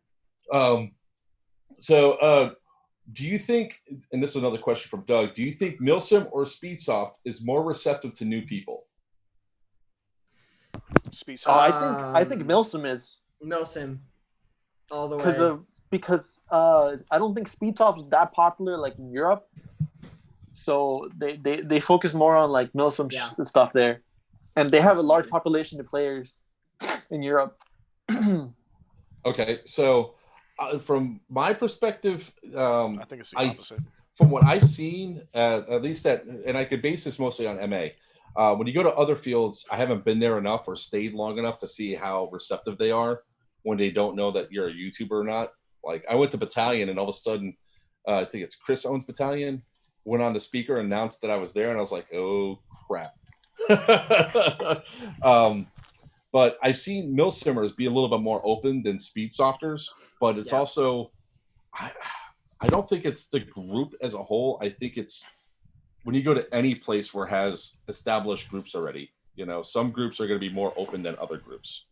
Do you think, and this is another question from Doug, do you think Milsim or SpeedSoft is more receptive to new people? SpeedSoft. I think Milsim is. Milsim. All the way. Because I don't think SpeedSoft is that popular like in Europe. So they focus more on like Milsim stuff there. And they have a large population of players in Europe. Okay, so from my perspective, I think it's the opposite. From what I've seen, at least and I could base this mostly on MA. When you go to other fields, I haven't been there enough or stayed long enough to see how receptive they are when they don't know that you're a YouTuber or not. Like I went to Battalion and all of a sudden, I think it's Chris owns Battalion, went on the speaker, announced that I was there, and I was like, oh crap. But I've seen Milsimmers be a little bit more open than Speedsofters, but it's also, I don't think it's the group as a whole. I think it's when you go to any place where it has established groups already, some groups are going to be more open than other groups.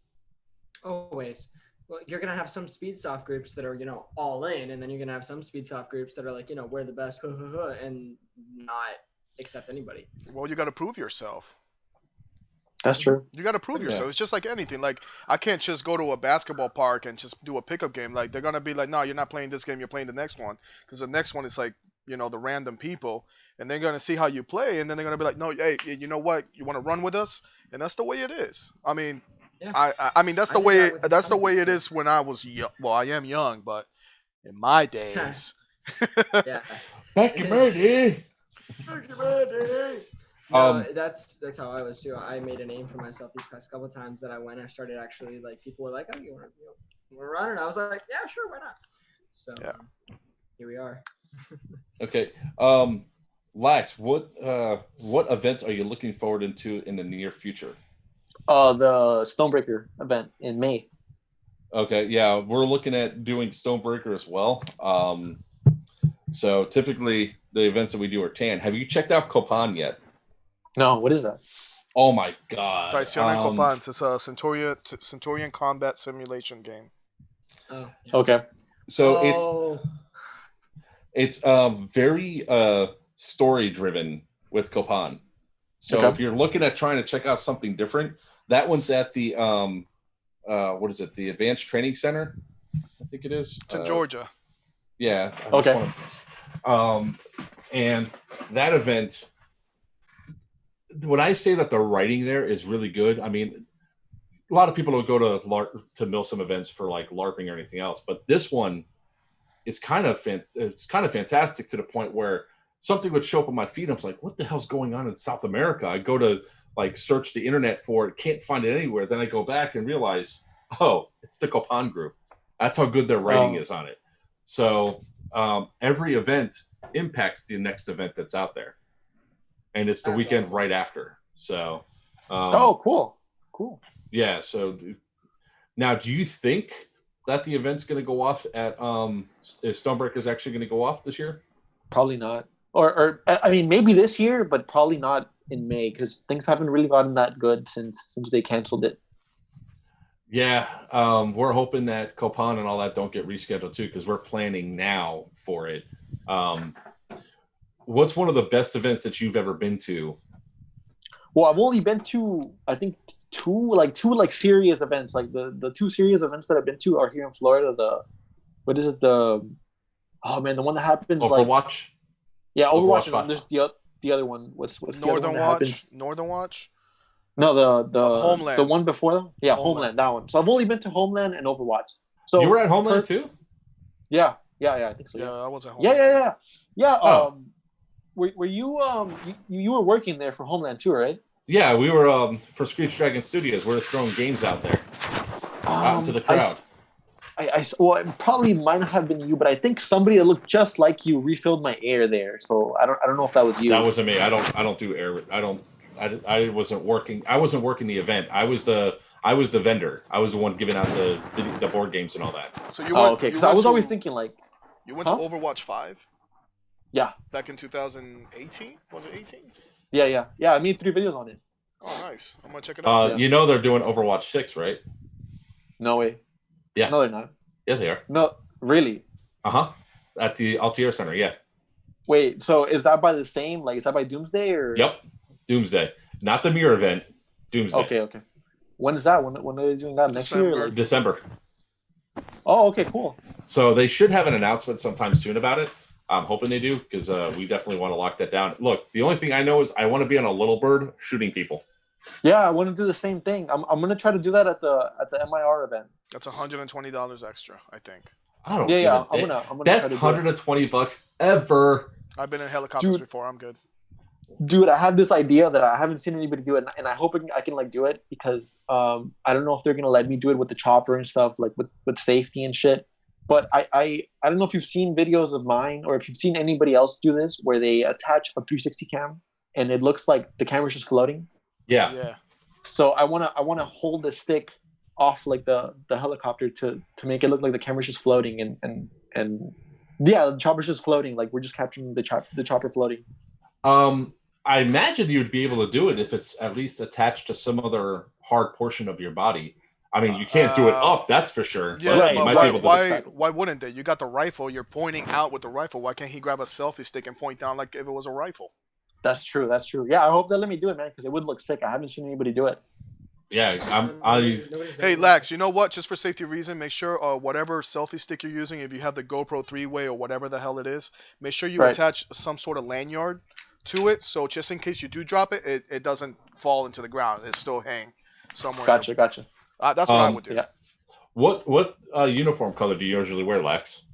Always. Well, you're going to have some Speedsoft groups that are, all in, and then you're going to have some Speedsoft groups that are like, we're the best, and not accept anybody. Well, you got to prove yourself. That's true. You got to prove yourself. It's just like anything. Like, I can't just go to a basketball park and just do a pickup game. Like, they're going to be like, no, you're not playing this game. You're playing the next one. Because the next one is like, the random people. And they're going to see how you play. And then they're going to be like, no, hey, you know what? You want to run with us? And that's the way it is. I mean, I mean, that's the way it is when I was young. Well, I am young, but in my days. Back in my day. No, that's how I was too. I made a name for myself these past couple of times that I went. I started actually like people were like, "Oh, you want to run?" And I was like, "Yeah, sure, why not?" So here we are. Okay, Lax, what events are you looking forward into in the near future? The Stonebreaker event in May. Okay, yeah, we're looking at doing Stonebreaker as well. So typically the events that we do are tan. Have you checked out Copan yet? No, what is that? Oh my god! Traición en Copans. It's a Centurion combat simulation game. Oh. Okay. So it's very story driven with Copan. So if you're looking at trying to check out something different, that one's at the what is it? The Advanced Training Center, I think it is. It's in Georgia. Yeah. Okay. And that event, when I say that the writing there is really good, I mean, a lot of people don't go to Milsim events for like LARPing or anything else, but this one is kind of fantastic to the point where something would show up on my feed. I was like, what the hell's going on in South America? I go to like search the internet for it, can't find it anywhere. Then I go back and realize, oh, it's the Copan group. That's how good their writing is on it. So every event impacts the next event that's out there, and it's the weekend right after. So cool yeah. So now, do you think that the event's going to go off at is Stonebreaker's actually going to go off this year? Probably not, or I mean maybe this year, but probably not in May because things haven't really gotten that good since they canceled it. Yeah, we're hoping that Copan and all that don't get rescheduled too, because we're planning now for it. What's one of the best events that you've ever been to? Well, I've only been to, I think, two serious events. Like the two serious events that I've been to are here in Florida. The one that happens Overwatch? Overwatch. And there's the other one. What's Northern the other one that Watch? Northern Watch? No, the Homeland. The one before them? Yeah, Homeland, that one. So I've only been to Homeland and Overwatch. So you were at Homeland too? Yeah, I think so. Yeah, I was at Homeland. Yeah. Oh. Were you you were working there for Homeland too, right? Yeah, we were for Screech Dragon Studios. We were throwing games out there, out into the crowd. Well, it probably might not have been you, but I think somebody that looked just like you refilled my air there. So I don't know if that was you. That wasn't me. I don't do air. I wasn't working. I wasn't working the event. I was the vendor. I was the one giving out the board games and all that. So you went, okay. Because I was always thinking like you went to Overwatch 5. Yeah. Back in 2018? Was it 18? Yeah. I made 3 videos on it. Oh, nice. I'm gonna check it out. You know they're doing Overwatch 6, right? No way. Yeah. No, they're not. Yeah, they are. No, really. At the Altier Center. Yeah. Wait. So is that by the same? Like, is that by Doomsday or? Yep. Doomsday, not the mirror event. Doomsday. Okay. When is that? When are they doing that? Next year? Like... December. Oh, okay, cool. So they should have an announcement sometime soon about it. I'm hoping they do because we definitely want to lock that down. Look, the only thing I know is I want to be on a little bird shooting people. Yeah, I want to do the same thing. I'm gonna try to do that at the MIR event. That's $120 extra, I think. I don't. Yeah. I'm gonna. That's $120 ever. I've been in helicopters before. I'm good. Dude, I have this idea that I haven't seen anybody do it, and I hope I can like do it because I don't know if they're gonna let me do it with the chopper and stuff, like with safety and shit. But I don't know if you've seen videos of mine or if you've seen anybody else do this where they attach a 360 cam and it looks like the camera's just floating. Yeah. So I wanna hold the stick off like the helicopter to make it look like the camera's just floating and yeah, the chopper's just floating, like we're just capturing the chopper floating. I imagine you'd be able to do it if it's at least attached to some other hard portion of your body. I mean, you can't do it up, that's for sure. Yeah, but why wouldn't they? You got the rifle, you're pointing out with the rifle. Why can't he grab a selfie stick and point down like if it was a rifle? That's true. Yeah, I hope they'll let me do it, man, because it would look sick. I haven't seen anybody do it. Yeah, Hey, Lax, you know what? Just for safety reason, make sure whatever selfie stick you're using, if you have the GoPro 3-way or whatever the hell it is, make sure you attach some sort of lanyard to it, so just in case you do drop it, it doesn't fall into the ground. It still hang somewhere. Gotcha. That's what I would do. Yeah. What uniform color do you usually wear, Lax?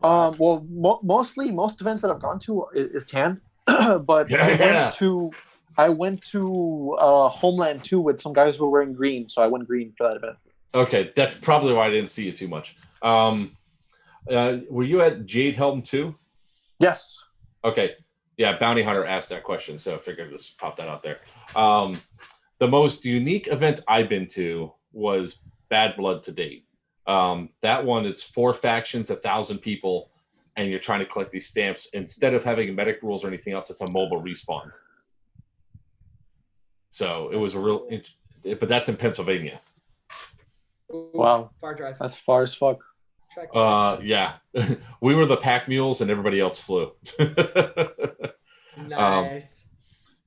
Well, most events that I've gone to is tan, but I I went to Homeland 2 with some guys who were wearing green, so I went green for that event. Okay, that's probably why I didn't see you too much. Were you at Jade Helm 2? Yes. Okay. Yeah, Bounty Hunter asked that question, so I figured just pop that out there. The most unique event I've been to was Bad Blood to date. That one, it's 4 factions, 1,000 people, and you're trying to collect these stamps. Instead of having medic rules or anything else, it's a mobile respawn. So it was a real, but that's in Pennsylvania. Wow. Far drive. That's far as fuck. Yeah. We were the pack mules and everybody else flew. Nice.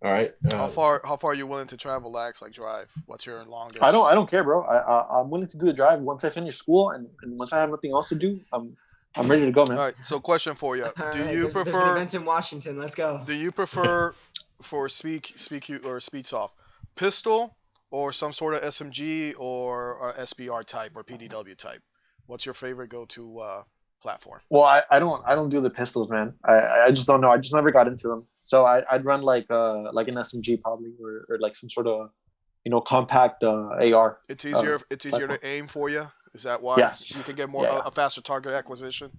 All right. How far are you willing to travel, Lax? Like drive? What's your longest? I don't care, bro. I'm willing to do the drive once I finish school and once I have nothing else to do. I'm ready to go, man. All right. So, question for you: There's an event in Washington. Let's go. Do you prefer for Speak or SpeedSoft pistol or some sort of SMG or SBR type or PDW type? What's your favorite go-to platform? Well, I don't do the pistols, man. I just don't know. I just never got into them. So I'd run like an SMG probably or like some sort of compact AR. It's easier to aim for you. Is that why? Yes. You can get more a faster target acquisition.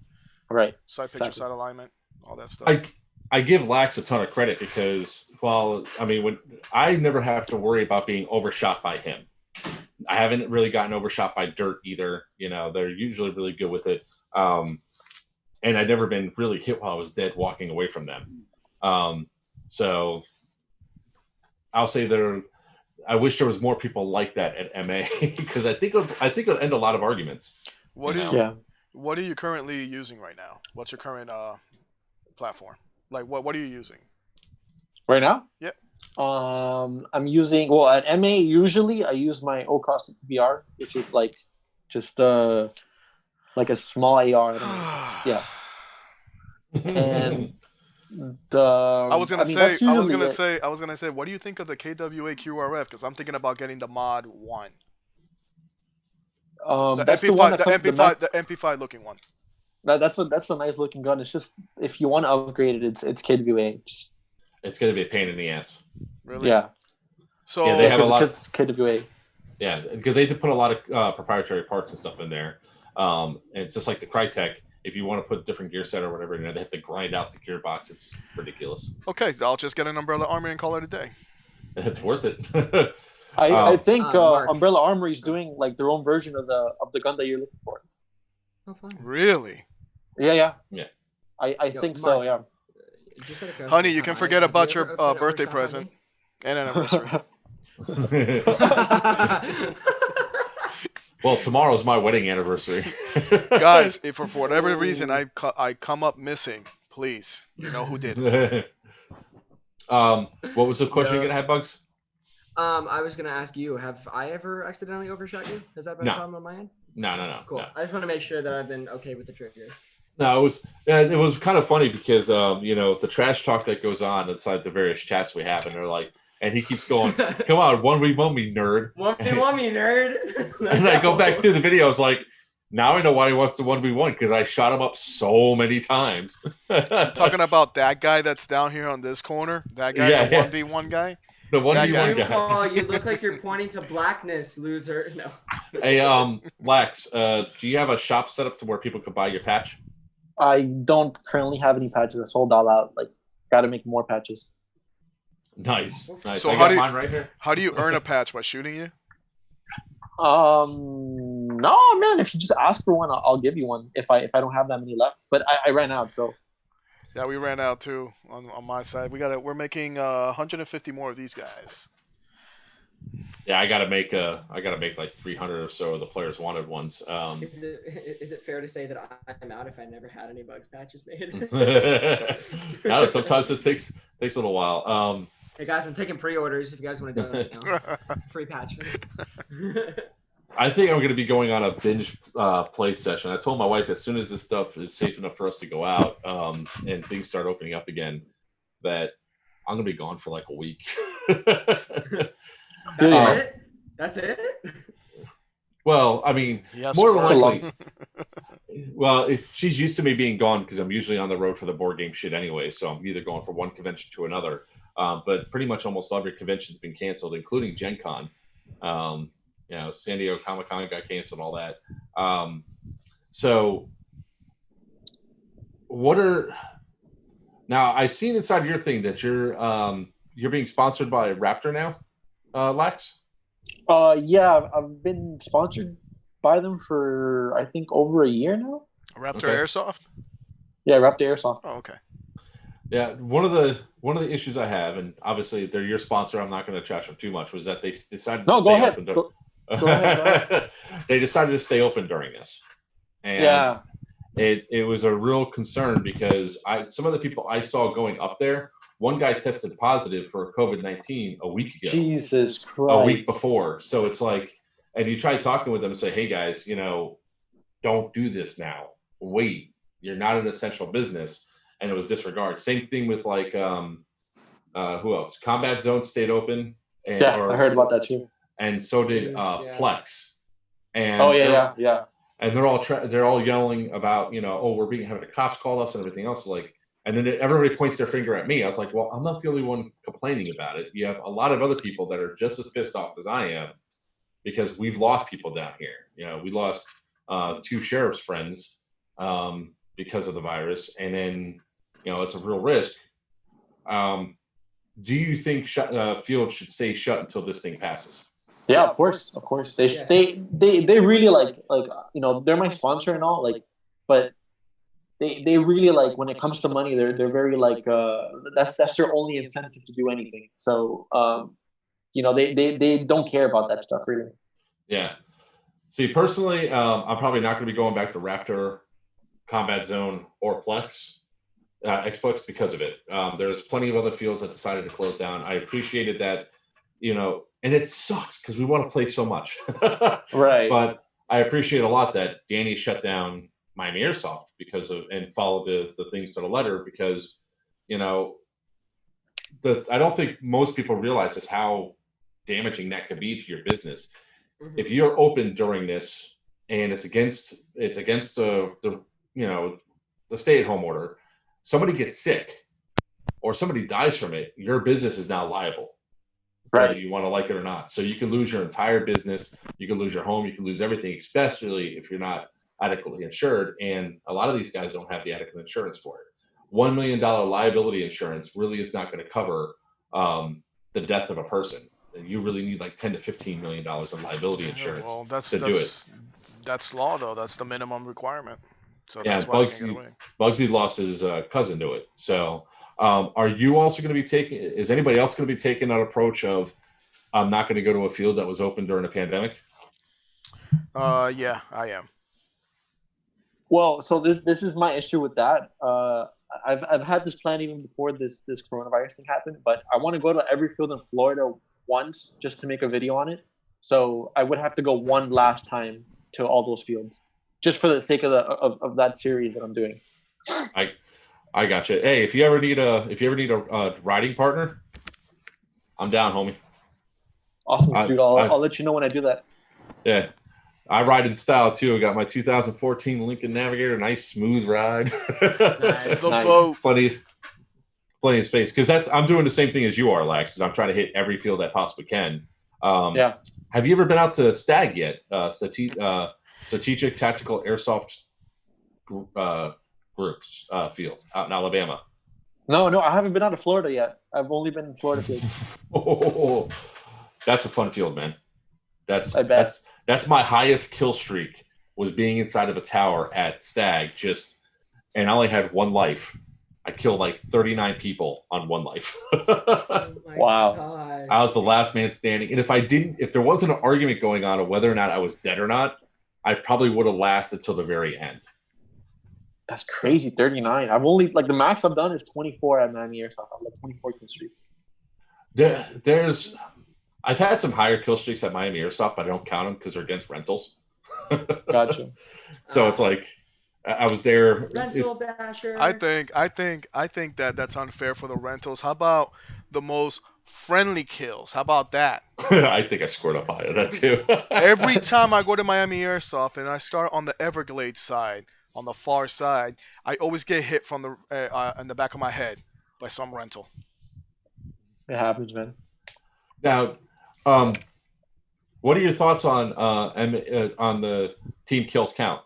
Right. Side picture, side alignment, all that stuff. I give Lax a ton of credit because, well, I mean, when I never have to worry about being overshot by him. I haven't really gotten overshot by dirt either. They're usually really good with it. And I've never been really hit while I was dead walking away from them. So I'll say I wish there was more people like that at MA because I think it would end a lot of arguments. What are you currently using right now? What's your current platform? Like what are you using? Right now? Yep. I'm using at MA usually I use my OCOS VR, which is like just like a small AR. Yeah. And I was gonna say, what do you think of the KWA QRF? Because I'm thinking about getting the mod 1. The MP5 looking one. That's a nice looking gun. It's just if you want to upgrade it, it's KWA. It's gonna be a pain in the ass. Really? Yeah. So they have a lot of KWA. Yeah, because they put a lot of proprietary parts and stuff in there. And it's just like the Crytek. If you want to put different gear set or whatever, they have to grind out the gearbox. It's ridiculous. Okay, I'll just get an Umbrella Armory and call it a day. It's worth it. I think Umbrella Armory is doing like their own version of the gun that you're looking for. Oh, fine. Really? Yeah. Mark, I think so. Yeah. Honey, you can forget about your birthday present and anniversary. Well, tomorrow's my wedding anniversary. Guys, if for whatever reason I come up missing, please, you know who did it. What was the question you're gonna have, Bugs? I was gonna ask you, have I ever accidentally overshot you? Has that been a problem on my end? No. Cool. No. I just want to make sure that I've been okay with the trigger. No, it was kind of funny because the trash talk that goes on inside the various chats we have, and they're like, and he keeps going, "Come on, 1v1 me, nerd! 1v1 me, nerd!" And I go back through the videos like, now I know why he wants to 1v1 because I shot him up so many times. Talking about that guy that's down here on this corner, that guy, the 1v1 guy. The 1v1 guy. Paul, you look like you're pointing to blackness, loser. No. Hey, Lax, do you have a shop set up to where people could buy your patch? I don't currently have any patches. I sold all out. Like, got to make more patches. Nice. So I got mine right here. How do you earn a patch? By shooting you? No, man. If you just ask for one, I'll give you one. If I don't have that many left, but I ran out. So. Yeah, we ran out too on my side. We're making 150 more of these guys. Yeah, I gotta make like 300 or so of the players wanted ones. Is it fair to say that I'm out if I never had any bugs patches made? No, sometimes it takes a little while. Hey guys, I'm taking pre-orders if you guys want to donate now. Free patch. I think I'm going to be going on a binge play session. I told my wife as soon as this stuff is safe enough for us to go out and things start opening up again, that I'm going to be gone for like a week. That's it? Well, I mean, yes, more than likely. Well, she's used to me being gone because I'm usually on the road for the board game shit anyway. So I'm either going from one convention to another. But pretty much almost every convention's been canceled, including Gen Con. San Diego Comic-Con got canceled, all that. So what are now? I've seen inside your thing that you're being sponsored by Raptor now, Lex. Yeah, I've been sponsored by them for I think over a year now. Raptor Airsoft. Yeah, Raptor Airsoft. Oh, okay. Yeah, one of the issues I have, and obviously they're your sponsor, I'm not going to trash them too much, was that they decided to stay open. Go ahead. They decided to stay open during this, and it was a real concern because some of the people I saw going up there, one guy tested positive for COVID-19 a week ago. Jesus Christ! A week before, so it's like, and you try talking with them and say, "Hey guys, don't do this now. Wait, you're not an essential business." And it was disregard. Same thing with like who else? Combat Zone stayed open. I heard about that too. And so did Plex. And yeah. And they're all yelling about we're having the cops call us and everything else. Like, and then everybody points their finger at me. I was like, well, I'm not the only one complaining about it. You have a lot of other people that are just as pissed off as I am because we've lost people down here. We lost 2 sheriff's friends because of the virus, and then it's a real risk. Do you think field should stay shut until this thing passes? Yeah, of course. They really like they're my sponsor and all, but they really when it comes to money, they're very that's their only incentive to do anything. So they don't care about that stuff really. Yeah. See, personally, I'm probably not going to be going back to Raptor, Combat Zone, or Plex. Xbox because of it. There's plenty of other fields that decided to close down. I appreciated that, and it sucks because we want to play so much. Right. But I appreciate a lot that Danny shut down Miami Airsoft and followed the things to the letter because, I don't think most people realize this, how damaging that could be to your business. Mm-hmm. If you're open during this and it's against the stay-at-home order, somebody gets sick or somebody dies from it, your business is now liable, whether you want to like it or not. So you can lose your entire business, you can lose your home, you can lose everything, especially if you're not adequately insured. And a lot of these guys don't have the adequate insurance for it. $1 million liability insurance really is not going to cover the death of a person. You really need like $10 to $15 million in liability insurance to do it. That's law, though. That's the minimum requirement. So that's why Bugsy lost his cousin to it. So are you also going to be is anybody else going to be taking that approach of I'm not going to go to a field that was open during a pandemic? Yeah, I am. Well, so this is my issue with that. I've had this plan even before this coronavirus thing happened, but I want to go to every field in Florida once just to make a video on it. So I would have to go one last time to all those fields, just for the sake of that series that I'm doing. I got you. Hey, if you ever need a riding partner, I'm down, homie. Awesome, dude. I'll let you know when I do that. Yeah, I ride in style too. I got my 2014 Lincoln Navigator, nice smooth ride. Nice. Plenty of space because I'm doing the same thing as you are, Lex. I'm trying to hit every field I possibly can. Have you ever been out to Stag yet? Strategic Tactical Airsoft Groups field out in Alabama. No, I haven't been out of Florida yet. I've only been in Florida field. Oh, that's a fun field, man. That's my highest kill streak was being inside of a tower at Stag. And I only had one life. I killed like 39 people on one life. Wow. God. I was the last man standing. And if there wasn't an argument going on of whether or not I was dead or not, I probably would have lasted till the very end. That's crazy. 39. I've only the max I've done is 24 at Miami Airsoft. I'm like 24 kill streak. I've had some higher kill streaks at Miami Airsoft, but I don't count them because they're against rentals. Gotcha. So it's like I was there. Rental basher. I think that's unfair for the rentals. How about the most friendly kills? How about that? I think I scored up high on that too. Every time I go to Miami Airsoft and I start on the Everglades side, on the far side, I always get hit from in the back of my head by some rental. It happens, man. Now, what are your thoughts on the team kills count?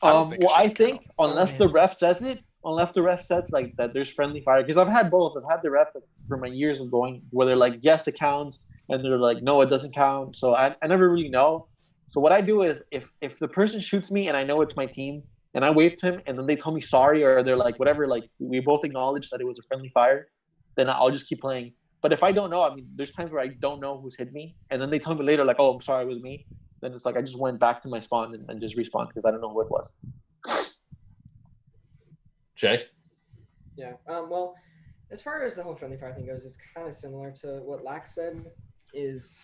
Well, I think unless the ref says it, unless the ref says like that there's friendly fire, because I've had both. I've had the ref for my years of going where they're like, yes, it counts, and they're like, no, it doesn't count. So I never really know. So what I do is if the person shoots me and I know it's my team and I wave to him and then they tell me sorry or they're like whatever, like we both acknowledge that it was a friendly fire, then I'll just keep playing. But if I don't know, I mean, there's times where I don't know who's hit me, and then they tell me later like, oh, I'm sorry, it was me. Then it's like I just went back to my spawn and just respawned because I don't know who it was. Jay? Yeah. Well, as far as the whole friendly fire thing goes, it's kind of similar to what Lax said. Is,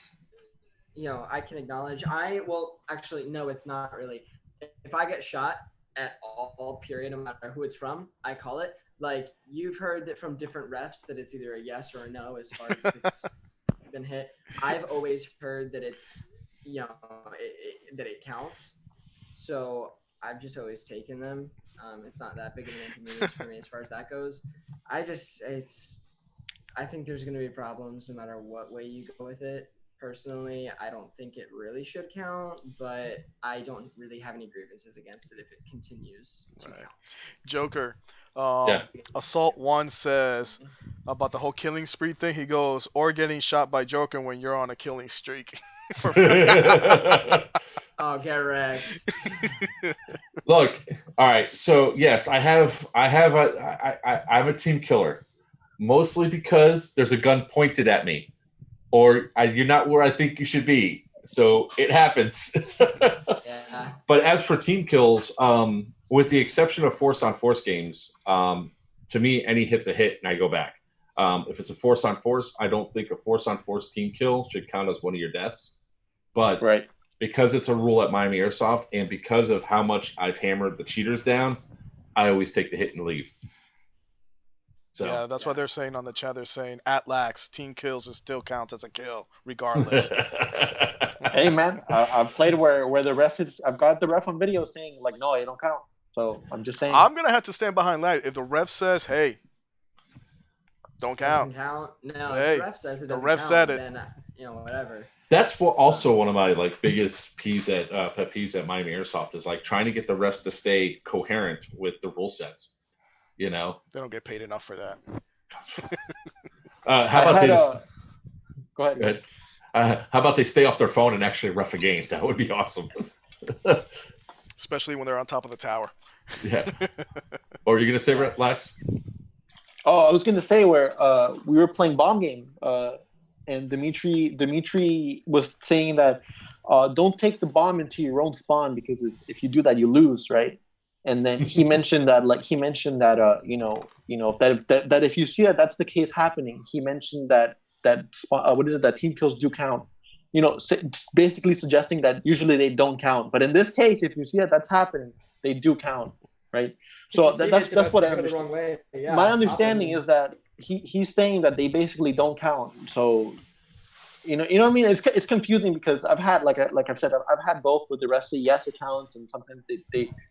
you know, I can acknowledge. Well, actually, no, it's not really. If I get shot at all period, no matter who it's from, I call it. Like, you've heard that from different refs that it's either a yes or a no as far as if it's been hit. I've always heard that it's, you know, that it counts. So I've just always taken them. It's not that big of an inconvenience for me as far as that goes. I think there's going to be problems no matter what way you go with it. Personally, I don't think it really should count, but I don't really have any grievances against it if it continues to count. Joker, Assault 1 says about the whole killing spree thing, he goes, or getting shot by Joker when you're on a killing streak. Oh, get wrecked. Look, all right. So yes, I'm a team killer, mostly because there's a gun pointed at me, or you're not where I think you should be. So it happens. Yeah. But as for team kills, with the exception of force-on-force games, to me, any hit's a hit, and I go back. If it's a force-on-force, I don't think a force-on-force team kill should count as one of your deaths. But right. Because it's a rule at Miami Airsoft, and because of how much I've hammered the cheaters down, I always take the hit and leave. So yeah, that's what they're saying on the chat. They're saying at lax, team kills it still counts as a kill, regardless. Hey man, I've played where the ref is. I've got the ref on video saying like, no, it don't count. So I'm just saying. I'm gonna have to stand behind that. If the ref says, "Hey, don't count," no, hey, if the ref says it doesn't the ref count, said it. Then you know, whatever. That's also one of my biggest pet peeves at Miami Airsoft is trying to get the refs to stay coherent with the rule sets. You know, they don't get paid enough for that. How about this? Go ahead. How about they stay off their phone and actually ref a game? That would be awesome. Especially when they're on top of the tower. Yeah. What were you gonna say, Lax? Oh, I was gonna say where we were playing bomb game. And Dimitri was saying that don't take the bomb into your own spawn because if you do that, you lose, right? And then he mentioned that if you see that's the case happening, he mentioned that that team kills do count. You know, basically suggesting that usually they don't count, but in this case, if you see that's happening, they do count, right? So that's what I understand. Yeah, my understanding is that he's saying that they basically don't count. So you know what I mean? It's confusing because I've had like I've said I've had both where the refs say yes it counts and sometimes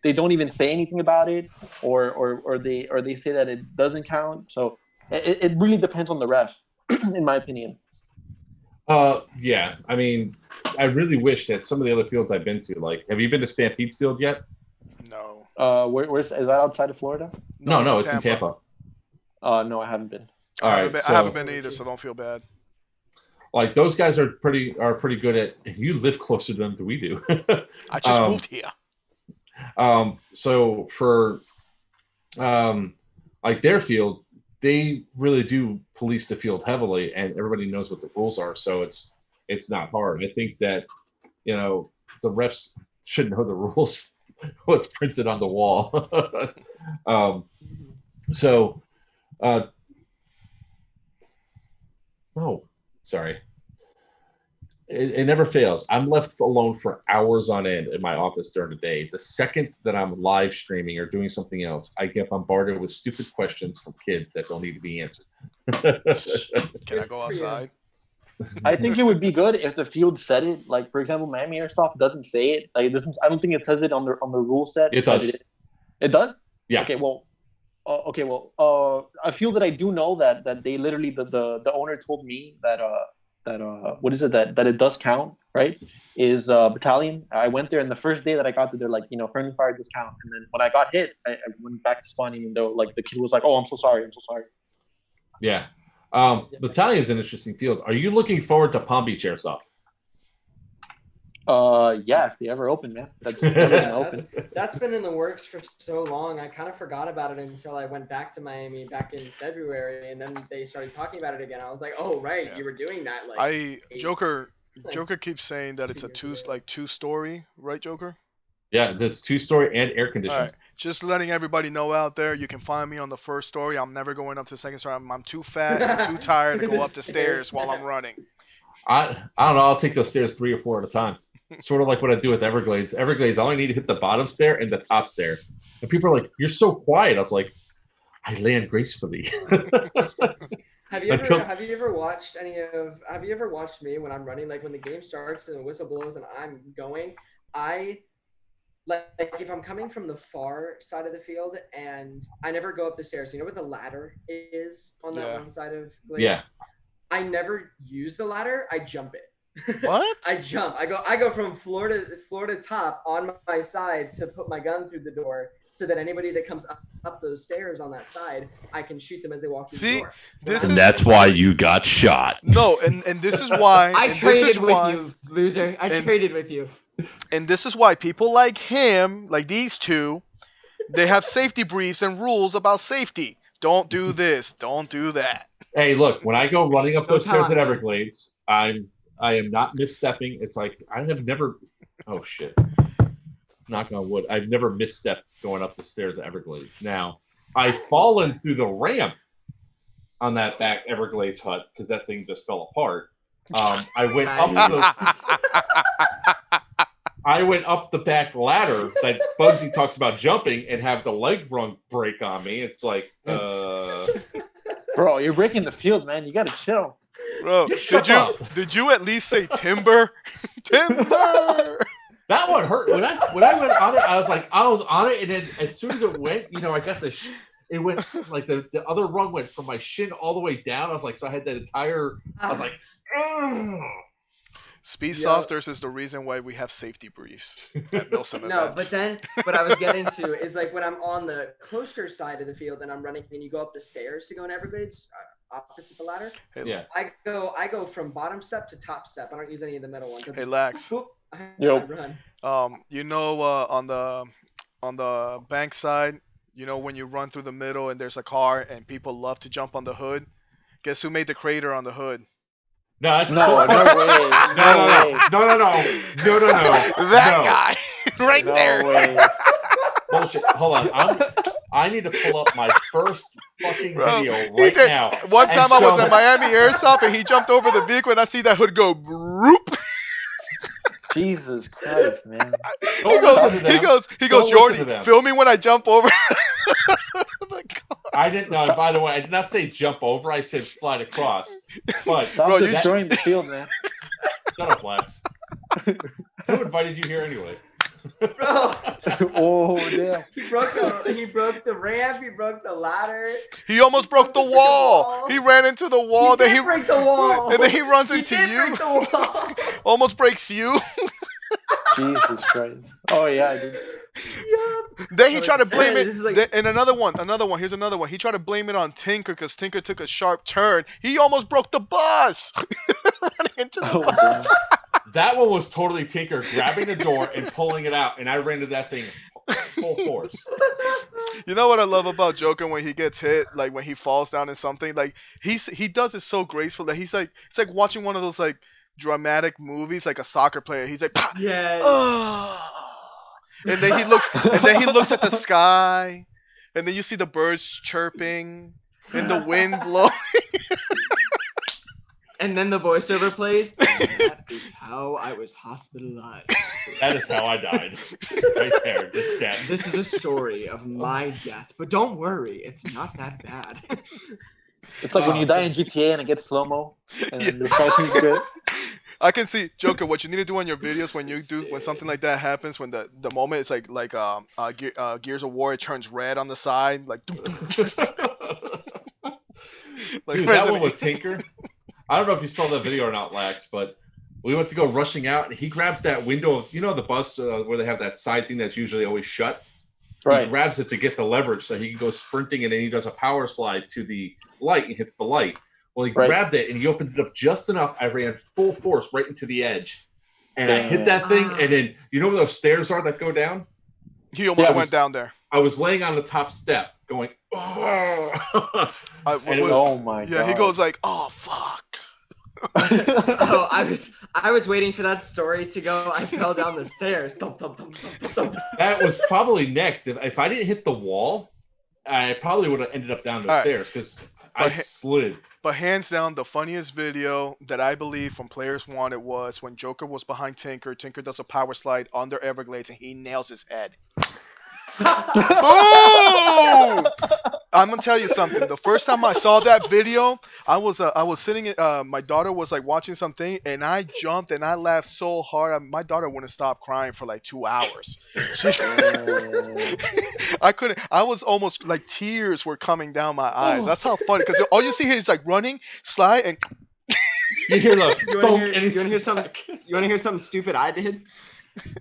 they don't even say anything about it or they say that it doesn't count. So it really depends on the ref, in my opinion. Yeah. I mean, I really wish that some of the other fields I've been to, have you been to Stampede's field yet? No. Where's is that outside of Florida? No, it's in Tampa. No, I haven't been. I haven't been either, so don't feel bad. Those guys are pretty good at. You live closer to them than we do. I just moved here. So for their field, they really do police the field heavily, and everybody knows what the rules are. So it's not hard. I think that the refs should know the rules. What's printed on the wall. Sorry. It never fails. I'm left alone for hours on end in my office during the day. The second that I'm live streaming or doing something else, I get bombarded with stupid questions from kids that don't need to be answered. Can I go outside? I think it would be good if the field said it. Like, for example, Miami Airsoft doesn't say it. It doesn't. I don't think it says it on the rule set. It does. It does? Yeah. Okay. Well, Okay, well, a field that I do know that they literally the owner told me that what is it that it does count, right? Is Battalion. I went there, and the first day that I got there, they're like, friendly fire discount. And then when I got hit, I went back to spawning, and like the kid was like, "Oh, I'm so sorry, I'm so sorry." Yeah. Battalion is an interesting field. Are you looking forward to Palm Beach Airsoft? Yeah, if they ever open, man. That's never gonna open. That's been in the works for so long. I kind of forgot about it until I went back to Miami back in February, and then they started talking about it again. I was like, oh right, you were doing that. Like Joker keeps saying that it's a two-story, right, Joker? Yeah, that's 2-story and air conditioned. All right. Just letting everybody know out there, you can find me on the first story. I'm never going up to the second story. I'm too fat and too tired to go up the stairs while I'm running. I don't know. I'll take those stairs 3 or 4 at a time. Sort of like what I do with Everglades. Everglades, I only need to hit the bottom stair and the top stair. And people are like, "You're so quiet." I was like, "I land gracefully." Have you ever watched have you ever watched me when I'm running? Like when the game starts and the whistle blows and I'm going, like if I'm coming from the far side of the field and I never go up the stairs. You know where the ladder is on that one side of Glades? Yeah. I never use the ladder. I jump it. What? I jump. I go from floor to top on my side to put my gun through the door, so that anybody that comes up those stairs on that side, I can shoot them as they walk through the door. That's why you got shot. No, and this is why I traded with you, loser. I traded with you. And this is why people like him, like these two, they have safety briefs and rules about safety. Don't do this. Don't do that. Hey, look, when I go running up those stairs at Everglades, I am not misstepping. It's like I have never. Oh shit! Knock on wood. I've never misstepped going up the stairs at Everglades. Now I've fallen through the ramp on that back Everglades hut because that thing just fell apart. I went up the back ladder that Bugsy talks about jumping and have the leg rung break on me. It's like, bro, you're breaking the field, man. You gotta chill. Bro, did you at least say timber? Timber. That one hurt. When I went on it, I was on it, and then as soon as it went, I got it went like the other rung went from my shin all the way down. I was like, so I had that entire. I was like, ugh. Speedsofters is the reason why we have safety briefs at Milsim events. But I was getting to is like when I'm on the closer side of the field and I'm running, and you go up the stairs to go in Everglades. Opposite the ladder. Yeah. I go from bottom step to top step. I don't use any of the middle ones. Hey, Lax. I run. On the bank side, when you run through the middle and there's a car and people love to jump on the hood. Guess who made the crater on the hood? No way. No. That guy, right there. Way. Bullshit. Hold on. I need to pull up my first fucking video right now. One time I was at Miami Airsoft and he jumped over the vehicle and I see that hood go whoop. Jesus Christ, man. He goes, Jordy, film me when I jump over. I didn't know. By the way, I did not say jump over. I said slide across. But stop destroying the field, man. Shut up, Lex. Who invited you here anyway? Bro. Oh yeah. He broke the ramp. He broke the ladder. He almost broke the wall. He ran into the wall. He did break the wall. And then he runs into you. Break the wall. Almost breaks you. Jesus Christ. Oh yeah, I did. Yeah. Then he tried to blame it. And another one. Here's another one. He tried to blame it on Tinker because Tinker took a sharp turn. He almost broke the bus. Running into the bus. That one was totally Tinker grabbing the door and pulling it out, and I ran to that thing full force. You know what I love about Joker when he gets hit, like when he falls down in something, like he does it so graceful that it's like watching one of those like dramatic movies, like a soccer player. He's like, yeah. And then he looks at the sky, and then you see the birds chirping and the wind blowing. And then the voiceover plays. That is how I was hospitalized. That is how I died. Right there, just death. This is a story of my death, but don't worry, it's not that bad. It's like when you die in GTA and it gets slow-mo, and the fighting's good. I can see Joker. What you need to do on your videos when something like that happens, when the moment it's Gears of War, it turns red on the side, like. Like dude, that one with Tinker. I don't know if you saw that video or not, Lax, but we went to go rushing out, and he grabs that window of, the bus where they have that side thing that's usually always shut. Right. He grabs it to get the leverage so he can go sprinting, and then he does a power slide to the light and hits the light. Well, he grabbed it, and he opened it up just enough. I ran full force right into the edge, and I hit that thing, and then, you know where those stairs are that go down? He almost went down there. I was laying on the top step going, oh. Oh, my God. Yeah, he goes like, oh, fuck. Oh, I was waiting for that story to go. I fell down the stairs. That was probably next. If I didn't hit the wall, I probably would have ended up down the stairs because I slid. But hands down, the funniest video that I believe from Players Wanted was when Joker was behind Tinker. Tinker does a power slide under Everglades and he nails his head. Boom! I'm gonna tell you something. The first time I saw that video, I was sitting. My daughter was like watching something, and I jumped and I laughed so hard. My daughter wouldn't stop crying for like 2 hours. I couldn't. I was almost like tears were coming down my eyes. That's how funny. Because all you see here is like running, slide, and you hear the. You want to hear something stupid I did?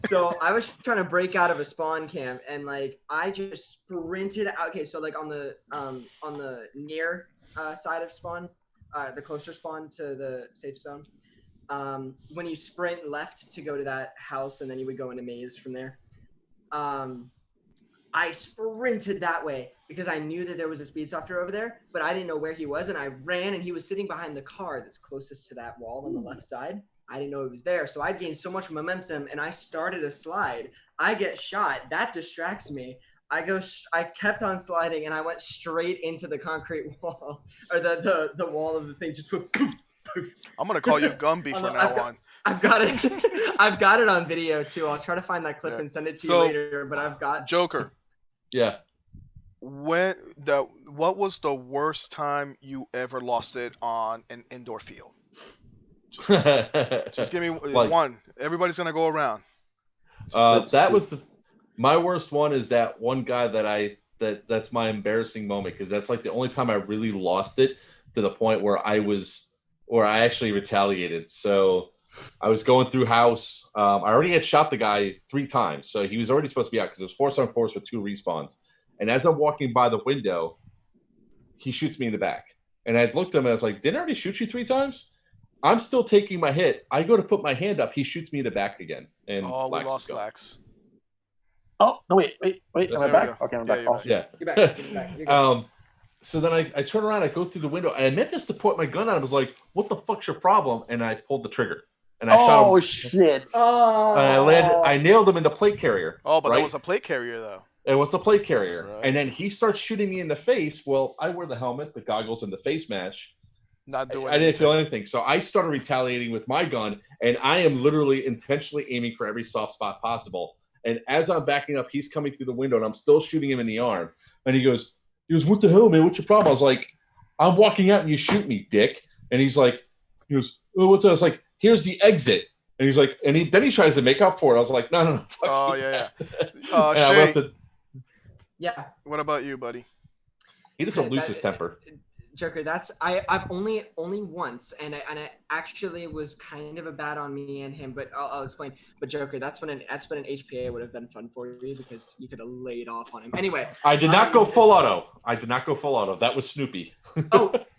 So I was trying to break out of a spawn camp, and like I just sprinted out. Okay, so like on the near side of spawn, the closer spawn to the safe zone, when you sprint left to go to that house, and then you would go into maze from there. I sprinted that way because I knew that there was a Speedsofter over there, but I didn't know where he was, and I ran, and he was sitting behind the car that's closest to that wall on the left side. I didn't know he was there, so I gained so much momentum, and I started a slide. I get shot. That distracts me. I kept on sliding, and I went straight into the concrete wall, or the wall of the thing. Just went poof, poof. I'm gonna call you Gumby from now on. I've got it. I've got it on video too. I'll try to find that clip and send it to you later. But I've got Joker. Yeah. What was the worst time you ever lost it on an indoor field? Just give me one. Everybody's gonna go around. That was my worst one. Is that one guy that's my embarrassing moment, because that's like the only time I really lost it to the point where I actually retaliated. So I was going through house. I already had shot the guy 3 times, so he was already supposed to be out because it was force on force with 2 respawns. And as I'm walking by the window, he shoots me in the back. And I looked at him and I was like, "Didn't I already shoot you 3 times?" I'm still taking my hit. I go to put my hand up. He shoots me in the back again. And we lost Lax. Oh, no, wait. Am I back? Okay, I'm back. Awesome. Yeah. You're back. You're back. So then I turn around. I go through the window. And I meant just to point my gun out. I was like, "What the fuck's your problem?" And I pulled the trigger. And I shot him. Oh, shit. Oh. And I nailed him in the plate carrier. Oh, but that was a plate carrier, though. It was the plate carrier. Right. And then he starts shooting me in the face. Well, I wear the helmet, the goggles, and the face mask. Not doing I didn't feel anything. So I started retaliating with my gun, and I am literally intentionally aiming for every soft spot possible. And as I'm backing up, he's coming through the window, and I'm still shooting him in the arm. And he goes, "What the hell, man? What's your problem?" I was like, "I'm walking out, and you shoot me, dick." And he goes, "Oh, what's that?" I was like, "Here's the exit." And he's like, then he tries to make up for it. I was like, "No, fuck oh, you." Yeah. Shay, yeah. What about you, buddy? He doesn't lose his temper. Joker, I've only once, and it actually was kind of a bad on me and him, but I'll explain. But Joker, that's when an HPA would have been fun for you because you could have laid off on him. Anyway, I did not go full auto. That was Snoopy.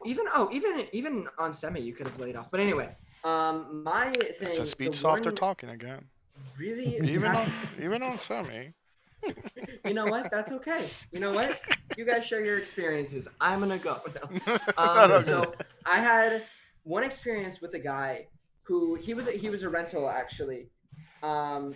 even on semi you could have laid off. But anyway, my thing. It's a Speedsofter talking again. Really? even on semi. You know what? That's okay. You know what? You guys share your experiences. I'm gonna go. No. So I had one experience with a guy who he was a rental actually, and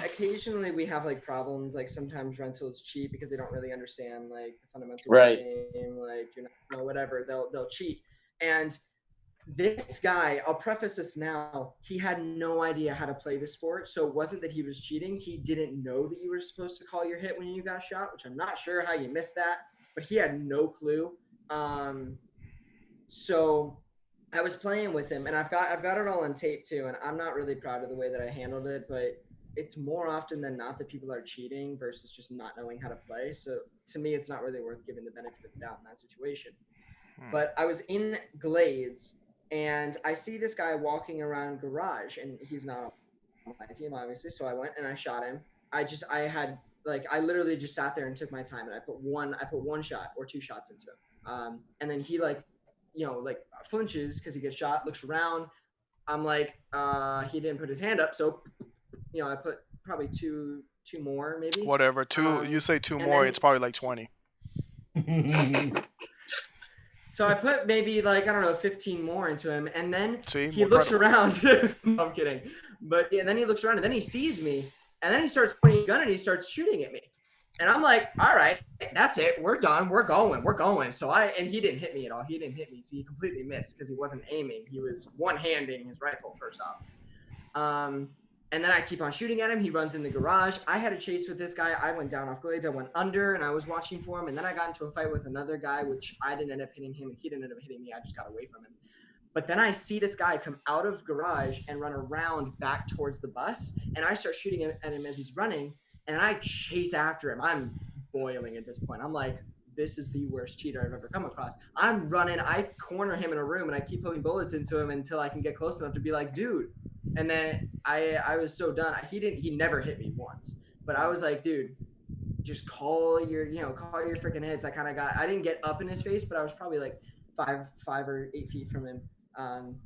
occasionally we have like problems. Like sometimes rental is cheap because they don't really understand like the fundamentals of the game. Like whatever they'll cheat. And this guy, I'll preface this now, he had no idea how to play the sport. So it wasn't that he was cheating. He didn't know that you were supposed to call your hit when you got shot, which I'm not sure how you missed that, but he had no clue. So I was playing with him, and I've got it all on tape too, and I'm not really proud of the way that I handled it, but it's more often than not that people are cheating versus just not knowing how to play. So to me, it's not really worth giving the benefit of the doubt in that situation. But I was in Glades, and I see this guy walking around Garage, and he's not on my team, obviously. So I went and I shot him. I literally just sat there and took my time, and I put one shot or two shots into him. And then he flinches because he gets shot, looks around. I'm like, he didn't put his hand up, so I put probably two more maybe. Whatever, you say two more, it's probably like 20. So I put maybe 15 more into him, and then he looks around. No, I'm kidding. But then he looks around, and then he sees me, and then he starts pointing a gun, and he starts shooting at me. And I'm like, all right, that's it. We're done. We're going. So he didn't hit me at all. He didn't hit me. So he completely missed because he wasn't aiming. He was one-handing his rifle first off. And then I keep on shooting at him. He runs in the garage. I had a chase with this guy. I went down off Glades. I went under, and I was watching for him. And then I got into a fight with another guy, which I didn't end up hitting him, and he didn't end up hitting me. I just got away from him. But then I see this guy come out of garage and run around back towards the bus, and I start shooting at him as he's running. And I chase after him. I'm boiling at this point. I'm like, this is the worst cheater I've ever come across. I'm running. I corner him in a room, and I keep putting bullets into him until I can get close enough to be like, dude. And then I was so done. He never hit me once. But I was like, dude, just call your freaking hits. I didn't get up in his face, but I was probably like 5 or 8 feet from him.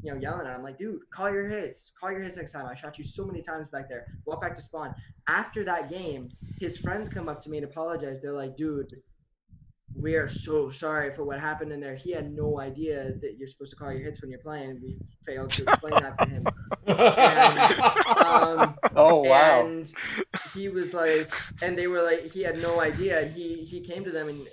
Yelling at him, like, dude, call your hits next time. I shot you so many times back there. Walk back to spawn. After that game, his friends come up to me and apologize. They're like, dude, we are so sorry for what happened in there. He had no idea that you're supposed to call your hits when you're playing. We failed to explain that to him. Oh, wow. And he was like, and they were like, he had no idea. And he came to them, and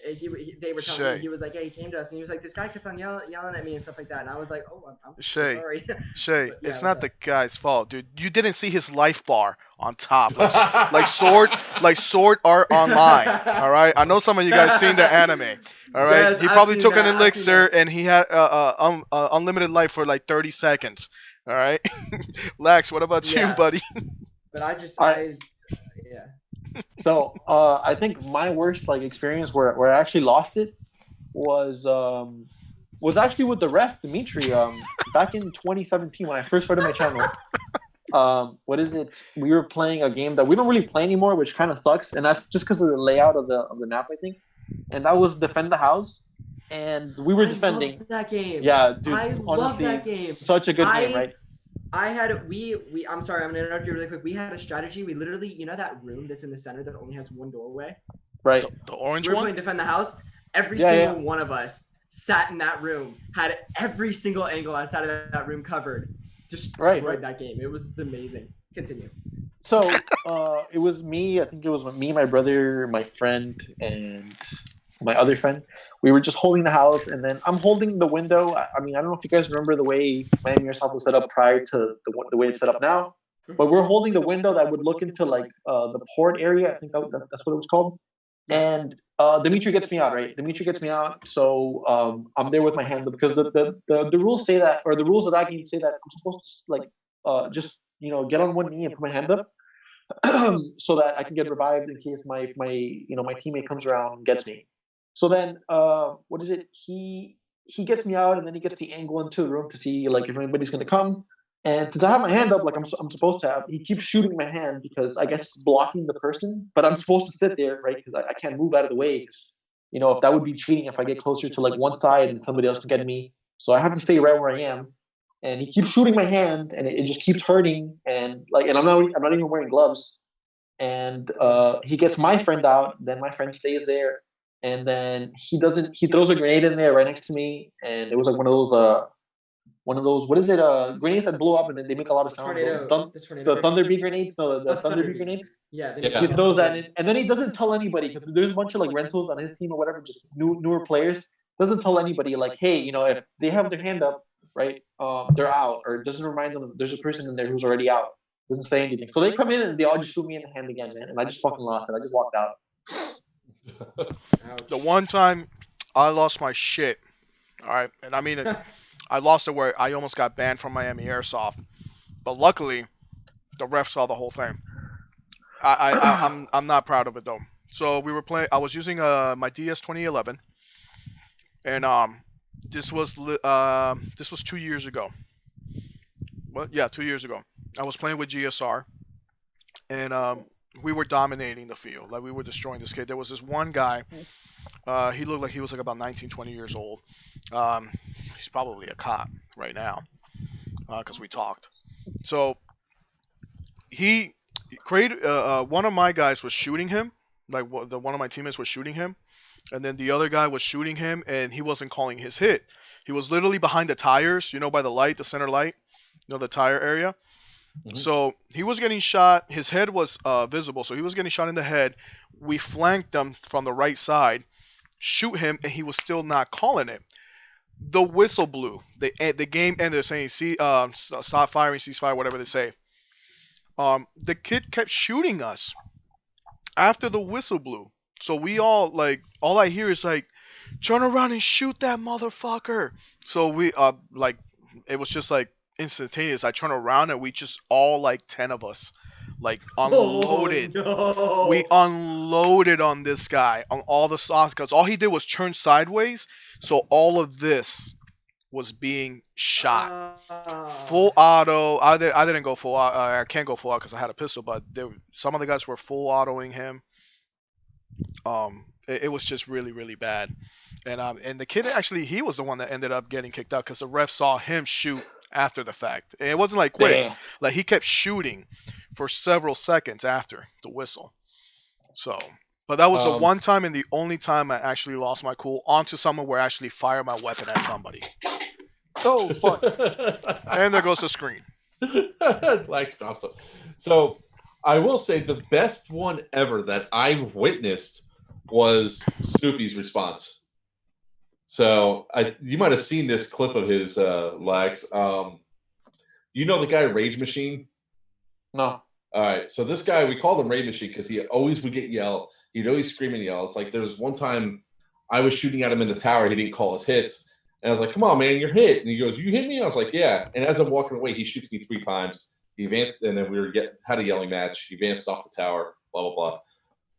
they were telling me, he was like, yeah, he came to us, and he was like, this guy kept on yelling at me and stuff like that. And I was like, oh, I'm sorry. Shay, yeah, it's not the guy's fault, dude. You didn't see his life bar on top, like sword art online. All right, I know some of you guys seen the anime. All right, yes, he probably took an elixir and he had unlimited life for like 30 seconds. All right, Lax, what about you, buddy? But yeah. So I think my worst experience where I actually lost it was actually with the ref Dimitri back in 2017 when I first started my channel. We were playing a game that we don't really play anymore, which kind of sucks, and that's just because of the layout of the map, I think. And that was Defend the House, and we were defending. Love that game. Yeah, dude. I love that game. Such a good game, right? I'm sorry, I'm gonna interrupt you really quick. We had a strategy. We literally, that room that's in the center that only has one doorway. Right. The orange one. We were one. playing Defend the House. Every single one of us sat in that room, had every single angle outside of that room covered. Destroyed that game. It was amazing. Continue. So it was me. I think it was me, my brother, my friend, and my other friend. We were just holding the house, and then I'm holding the window. I mean, I don't know if you guys remember the way Miami Airsoft was set up prior to the way it's set up now, but we're holding the window that would look into the port area. I think that's what it was called. And Dimitri gets me out, right? Dimitri gets me out, so I'm there with my hand up because the rules say that, or the rules of that game say that I'm supposed to just get on one knee and put my hand up so that I can get revived in case my teammate comes around and gets me. So then he gets me out, and then he gets the angle into the room to see if anybody's gonna come. And since I have my hand up like I'm supposed to have, he keeps shooting my hand because I guess it's blocking the person, but I'm supposed to sit there, right? Because I can't move out of the way. If that would be cheating if I get closer to one side and somebody else can get me. So I have to stay right where I am. And he keeps shooting my hand, and it just keeps hurting. And and I'm not even wearing gloves. And he gets my friend out. Then my friend stays there, and then he throws a grenade in there right next to me, and it was one of those grenades that blow up and then they make a lot of sound. The Thunder Bee grenades? No, the Thunder Bee grenades? Yeah. He throws that in, and then he doesn't tell anybody, because there's a bunch of rentals on his team or whatever, just newer players. Doesn't tell anybody hey, if they have their hand up, right, they're out, or doesn't remind them there's a person in there who's already out. Doesn't say anything. So they come in and they all just shoot me in the hand again, man, and I just fucking lost it. I just walked out. The one time I lost my shit, all right, and I mean it. I lost it where I almost got banned from Miami Airsoft, but luckily the ref saw the whole thing. I'm not proud of it though. So we were playing. I was using my DS 2011, and this was 2 years ago. Well, yeah, 2 years ago. I was playing with GSR, and we were dominating the field. Like we were destroying this kid. There was this one guy. He looked like he was like about 19, 20 years old. He's probably a cop right now, because we talked. So he created. One of my guys was shooting him. Like one of my teammates was shooting him, and then the other guy was shooting him, and he wasn't calling his hit. He was literally behind the tires, by the light, the center light, the tire area. Mm-hmm. So he was getting shot. His head was visible, so he was getting shot in the head. We flanked him from the right side, shoot him, and he was still not calling it. The whistle blew. The game ended, saying stop firing, ceasefire, whatever they say. The kid kept shooting us after the whistle blew. So we all I hear is turn around and shoot that motherfucker. So we it was just instantaneous. I turn around and we just all 10 of us unloaded. Oh, no. We unloaded on this guy on all the soft guns. All he did was turn sideways, so all of this was being shot. Full auto. I didn't go full auto. I can't go full auto because I had a pistol, but some of the guys were full autoing him. It was just really, really bad. And the kid actually, he was the one that ended up getting kicked out because the ref saw him shoot after the fact. And it wasn't quick. Damn. He kept shooting for several seconds after the whistle. So, but that was the one time and the only time I actually lost my cool onto someone where I actually fired my weapon at somebody. Oh, fuck. And there goes the screen. Black drops up. So I will say the best one ever that I've witnessed was Snoopy's response. So you might have seen this clip of his, Lex. You know the guy Rage Machine? No. All right. So this guy, we called him Rage Machine because he always would get yelled. He'd always scream and yell. It's there was one time I was shooting at him in the tower. He didn't call his hits. And I was like, come on, man, you're hit. And he goes, you hit me? And I was like, yeah. And as I'm walking away, he shoots me 3 times. He advanced, and then we had a yelling match. He advanced off the tower, blah, blah, blah.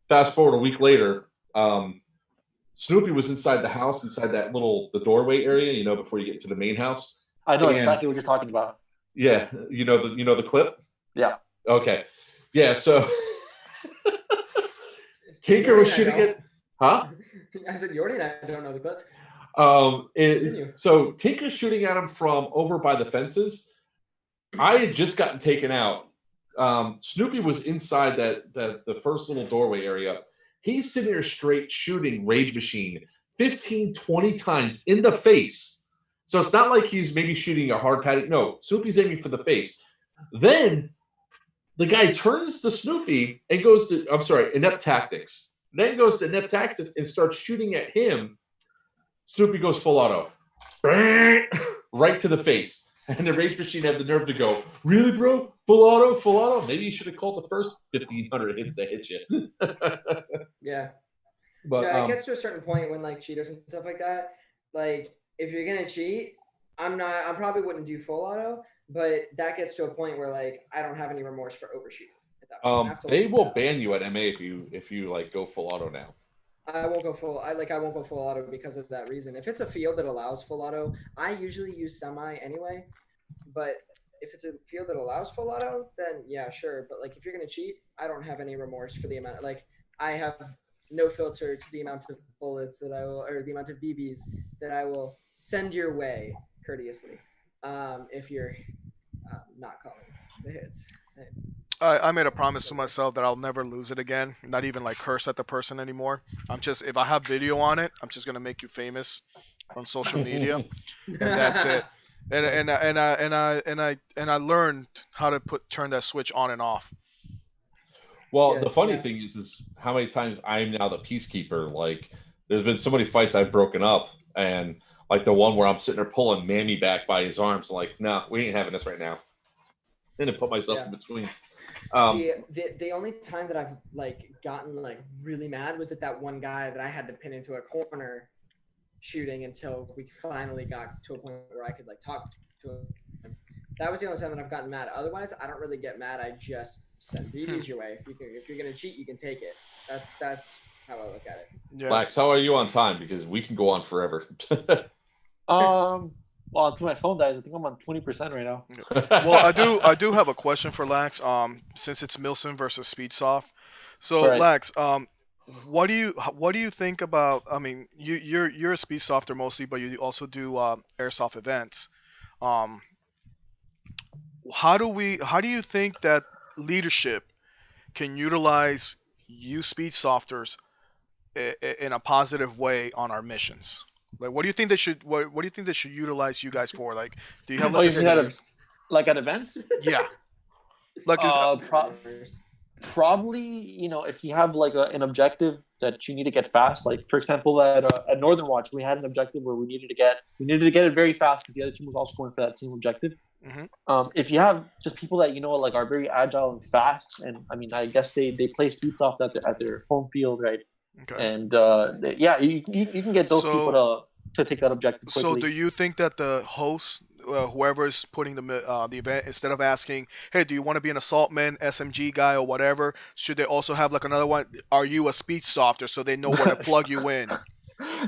Fast forward a week later, Snoopy was inside the house, inside the doorway area, before you get into the main house. I know exactly what you're talking about. Yeah. You know the clip? Yeah. Okay. Yeah, so Tinker was shooting it. Huh? I said, Yordi and I don't know the clip. So Tinker's shooting at him from over by the fences. I had just gotten taken out. Snoopy was inside the first little doorway area. He's sitting there straight shooting Rage Machine 15, 20 times in the face. So it's not like he's maybe shooting a hard padding. No, Snoopy's aiming for the face. Then the guy turns to Snoopy and goes to, Inept Tactics. Then goes to Inept Tactics and starts shooting at him. Snoopy goes full auto. Right to the face. And the Rage Machine had the nerve to go, really, bro? Full auto? Full auto? Maybe you should have called the first 1,500 hits that hit you. Yeah. But it gets to a certain point when cheaters and stuff like that, if you're going to cheat, I probably wouldn't do full auto, but that gets to a point where I don't have any remorse for overshooting at that point. They will ban you at MA if you go full auto now. I won't go full. I won't go full auto because of that reason. If it's a field that allows full auto, I usually use semi anyway. But if it's a field that allows full auto, then yeah, sure. But if you're gonna cheat, I don't have any remorse for the amount. I have no filter to the amount of bullets that I will, or the amount of BBs that I will send your way courteously. If you're not calling the hits. I made a promise to myself that I'll never lose it again. Not even curse at the person anymore. If I have video on it, I'm just gonna make you famous on social media, and that's it. And I learned how to turn that switch on and off. Well, the funny thing is how many times I'm now the peacekeeper. There's been so many fights I've broken up, and the one where I'm sitting there pulling Mammy back by his arms, no, we ain't having this right now. And then put myself in between. See, the only time that I've gotten really mad was at that one guy that I had to pin into a corner shooting until we finally got to a point where I could like talk to him. That was the only time that I've gotten mad. Otherwise, I don't really get mad. I just send BBs your way. If you're gonna cheat, you can take it. That's how I look at it. Yeah. Lax, how are you on time? Because we can go on forever. Well, until my phone dies, I think I'm on 20% right now. Well, I do have a question for Lax. Since it's Milsim versus Speedsoft, so Right. Lax, what do you think about? I mean, you're a Speedsofter mostly, but you also do Airsoft events. How do you think that leadership can utilize you Speedsofters in a positive way on our missions? Like, what do you think they should? What do you think they should utilize you guys for? Like, do you have Oh, like you a mean spec- like at events? yeah, like Probably, if you have like an objective that you need to get fast, like for example at Northern Watch we had an objective where we needed to get it very fast because the other team was also going for that same objective. If you have just people that like are very agile and fast, and I mean I guess they play Speedsoft at their home field, right? Okay. And you can get those people to take that objective quickly. So do you think that the host, whoever's putting the event, instead of asking, hey, do you want to be an assaultman, SMG guy, or whatever, should they also have like another one? Are you a Speedsofter, so they know where to plug you in?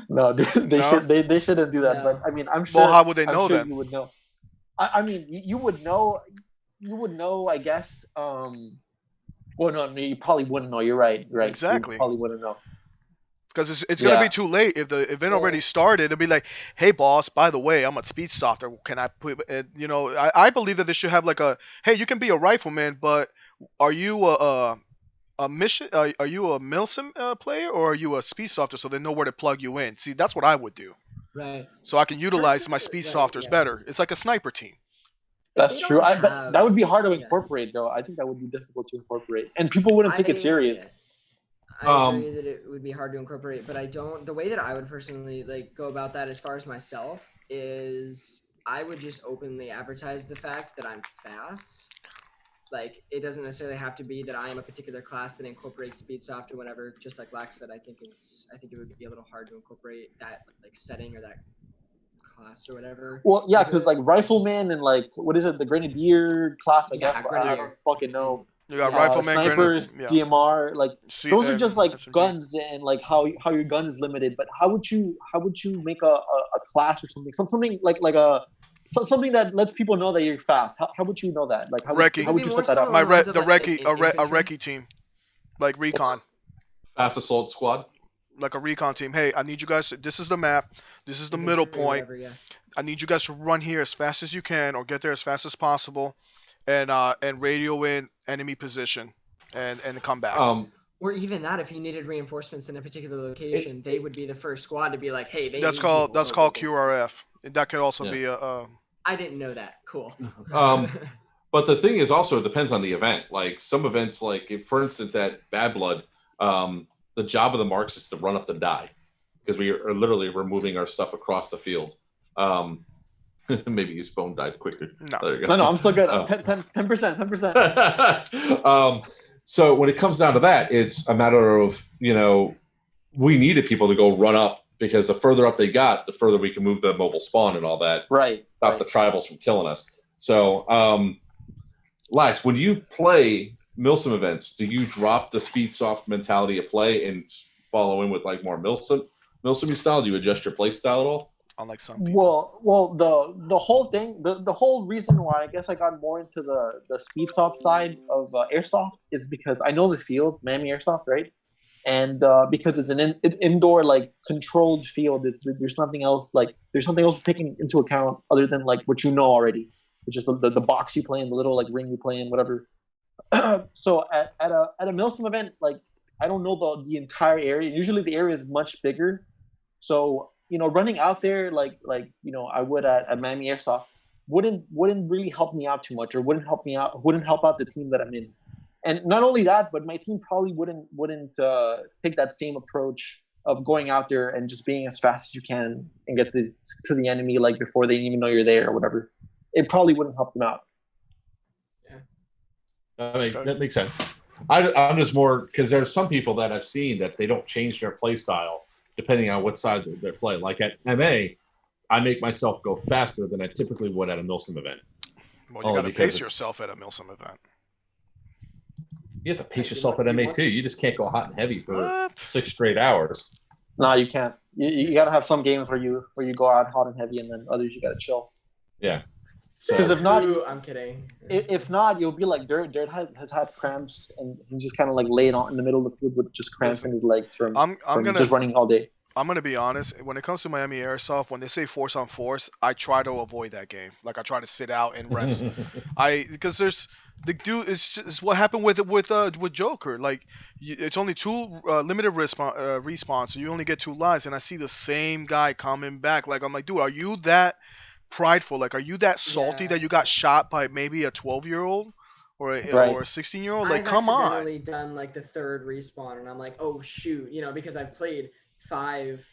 No, they shouldn't do that. No. But I mean, I'm sure. Well, how would they I'm know sure then? you would know. I mean, you would know. You would know, I guess. Well, no, you probably wouldn't know. You're right. Right. Exactly. You probably wouldn't know. Because it's going to be too late if the event already started. It'll be like, hey, boss, by the way, I'm a Speedsofter. Can I put, I believe that they should have like hey, you can be a rifleman, but are you a mission? Are you a Milsim player or are you a Speedsofter so they know where to plug you in? See, that's what I would do. Right. So I can utilize my Speedsofters better. It's like a sniper team. That's true. But that would be hard to incorporate, though. I think that would be difficult to incorporate, and people wouldn't take it serious. Yeah. I agree that it would be hard to incorporate, but I don't. The way that I would personally go about that, as far as myself, is I would just openly advertise the fact that I'm fast. Like, it doesn't necessarily have to be that I am a particular class that incorporates Speedsoft or whatever. Just like Lax said, I think it would be a little hard to incorporate that setting or that class or whatever. Well, yeah, because rifleman and what is it, the grenadier class? I guess Grenadier. I don't fucking know. You got rifleman, snipers, DMR, those are just SMG. guns and how your gun is limited. But how would you make a class or something something that lets people know that you're fast? How would you know that? How would you set that up? A recce team, like recon. Fast assault squad. Like a recon team. Hey, I need you guys. This is the map. This is the middle point. I need you guys to run here as fast as you can, or get there as fast as possible, and radio in enemy position, and come back. Or even that, if you needed reinforcements in a particular location, they would be the first squad to be like, "Hey, that's called QRF. That could also be a. I didn't know that. Cool. But the thing is, also it depends on the event. Like some events, for instance at Bad Blood, the job of the marks is to run up and die, because we are literally removing our stuff across the field. Maybe his phone died quicker. No, I'm still good. 10%. So when it comes down to that, it's a matter of, we needed people to go run up, because the further up they got, the further we can move the mobile spawn and all that. Right. Stop the tribals from killing us. So, Lax, when you play Milsim events, do you drop the Speedsoft mentality of play and follow in with more Milsim style? Do you adjust your play style at all? Unlike some people. Well, the whole thing, the whole reason why I guess I got more into the Speedsoft side of Airsoft is because I know the field, Miami Airsoft, right? And because it's an indoor controlled field, there's nothing else taken into account other than what you know already, which is the box you play in, the little ring you play in, whatever. So at a Milsim event, I don't know the entire area. Usually the area is much bigger, so running out there I would at Miami Airsoft wouldn't really help me out too much, or wouldn't help out the team that I'm in. And not only that, but my team probably wouldn't take that same approach of going out there and just being as fast as you can and get to the enemy before they even know you're there or whatever. It probably wouldn't help them out. Yeah, that makes sense. I'm just more because there's some people that I've seen that they don't change their play style depending on what side they're playing. Like at MA, I make myself go faster than I typically would at a Milsim event. Well, you got to pace yourself at a Milsim event. You have to pace yourself at MA too. You just can't go hot and heavy for 6 straight hours. No, you can't. You gotta have some games where you go out hot and heavy, and then others you gotta chill. Yeah. Because if not, I'm kidding. If not, you'll be like Dirt. Dirt has had cramps, and he just kind of like laid on in the middle of the field with just cramps in his legs from just running all day. I'm gonna be honest. When it comes to Miami Airsoft, when they say force on force, I try to avoid that game. Like I try to sit out and rest. Because there's the dude. It's what happened with Joker. Like it's only 2 limited respawn, so you only get 2 lives. And I see the same guy coming back. Like I'm like, dude, are you that prideful? Like, are you that salty that you got shot by maybe a 12-year-old or a 16-year-old? Like, come on. I've accidentally done like the 3rd respawn, and I'm like, oh shoot, because I've played 5,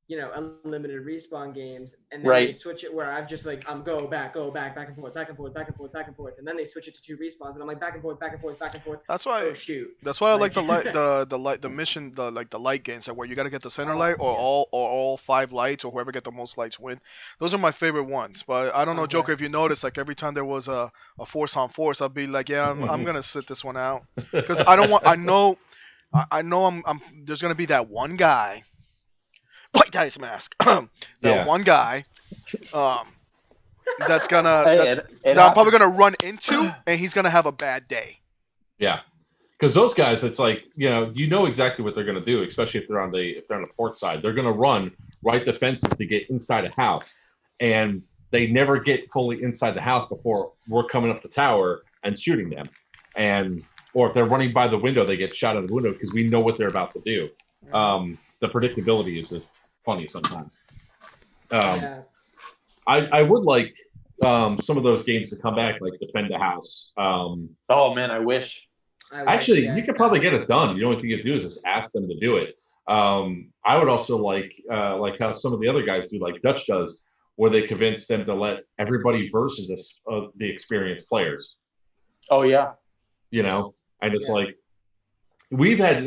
unlimited respawn games, and then they switch it where I've just like go back, back and forth, and then they switch it to 2 respawns, and I'm like back and forth. That's why. Oh shoot. That's why I like the light, the mission, the light games, like where you got to get the center light or all 5 lights, or whoever get the most lights win. Those are my favorite ones. But I don't know, Joker, if you notice, like every time there was a force on force, I'd be like, yeah, I'm gonna sit this one out because I don't want. I know I'm. There's gonna be that one guy. White guy's mask. One guy that's gonna that I'm probably gonna run into, and he's gonna have a bad day. Yeah, because those guys, it's like you know exactly what they're gonna do, especially if they're on the port side. They're gonna run right the fences to get inside a house, and they never get fully inside the house before we're coming up the tower and shooting them, or if they're running by the window, they get shot out of the window because we know what they're about to do. The predictability is just funny sometimes. I would like some of those games to come back, like Defend the House. Oh man, I wish. Actually, you could probably get it done. The only thing you have to do is just ask them to do it. I would also like how some of the other guys do, like Dutch does, where they convince them to let everybody versus the experienced players. Oh yeah. And it's like we've had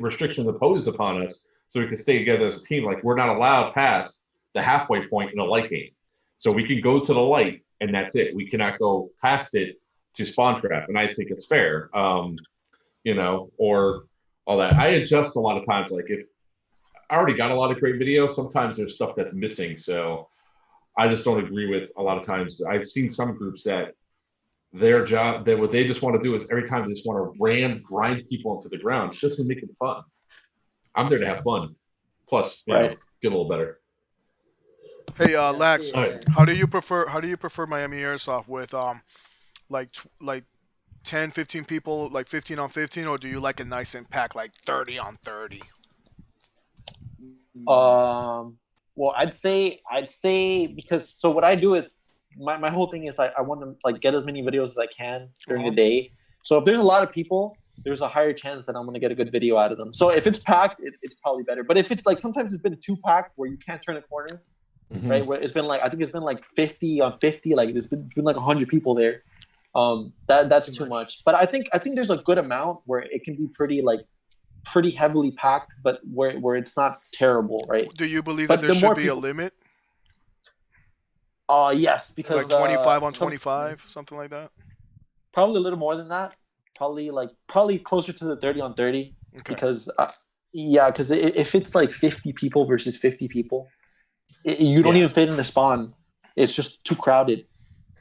restrictions imposed upon us so we can stay together as a team. Like we're not allowed past the halfway point in a light game. So we can go to the light and that's it. We cannot go past it to spawn trap. And I think it's fair, or all that. I adjust a lot of times. Like if I already got a lot of great video, sometimes there's stuff that's missing. So I just don't agree with a lot of times. I've seen some groups that their job, that what they just want to do is every time they just want to grind people into the ground just to make it fun. I'm there to have fun. Plus, get a little better. Hey, Lax, how do you prefer Miami Airsoft with like 10, 15 people, like 15 on 15, or do you like it nice and packed, like 30 on 30? Well, I'd say because so what I do is my whole thing is I want to like get as many videos as I can during the day. So if there's a lot of people, there's a higher chance that I'm going to get a good video out of them. So if it's packed, it's probably better. But if it's like sometimes it's been too packed where you can't turn a corner, right? Where it's been like I think it's been like 50 on 50, like there's been like 100 people there. That's too much. But I think there's a good amount where it can be pretty heavily packed, but where it's not terrible, right? Do you believe that there should be a limit? Yes, because like 25 on 25, something like that. Probably a little more than that. Probably closer to the 30 on 30. Okay. Because because if it's like 50 people versus 50 people, you don't even fit in the spawn. It's just too crowded.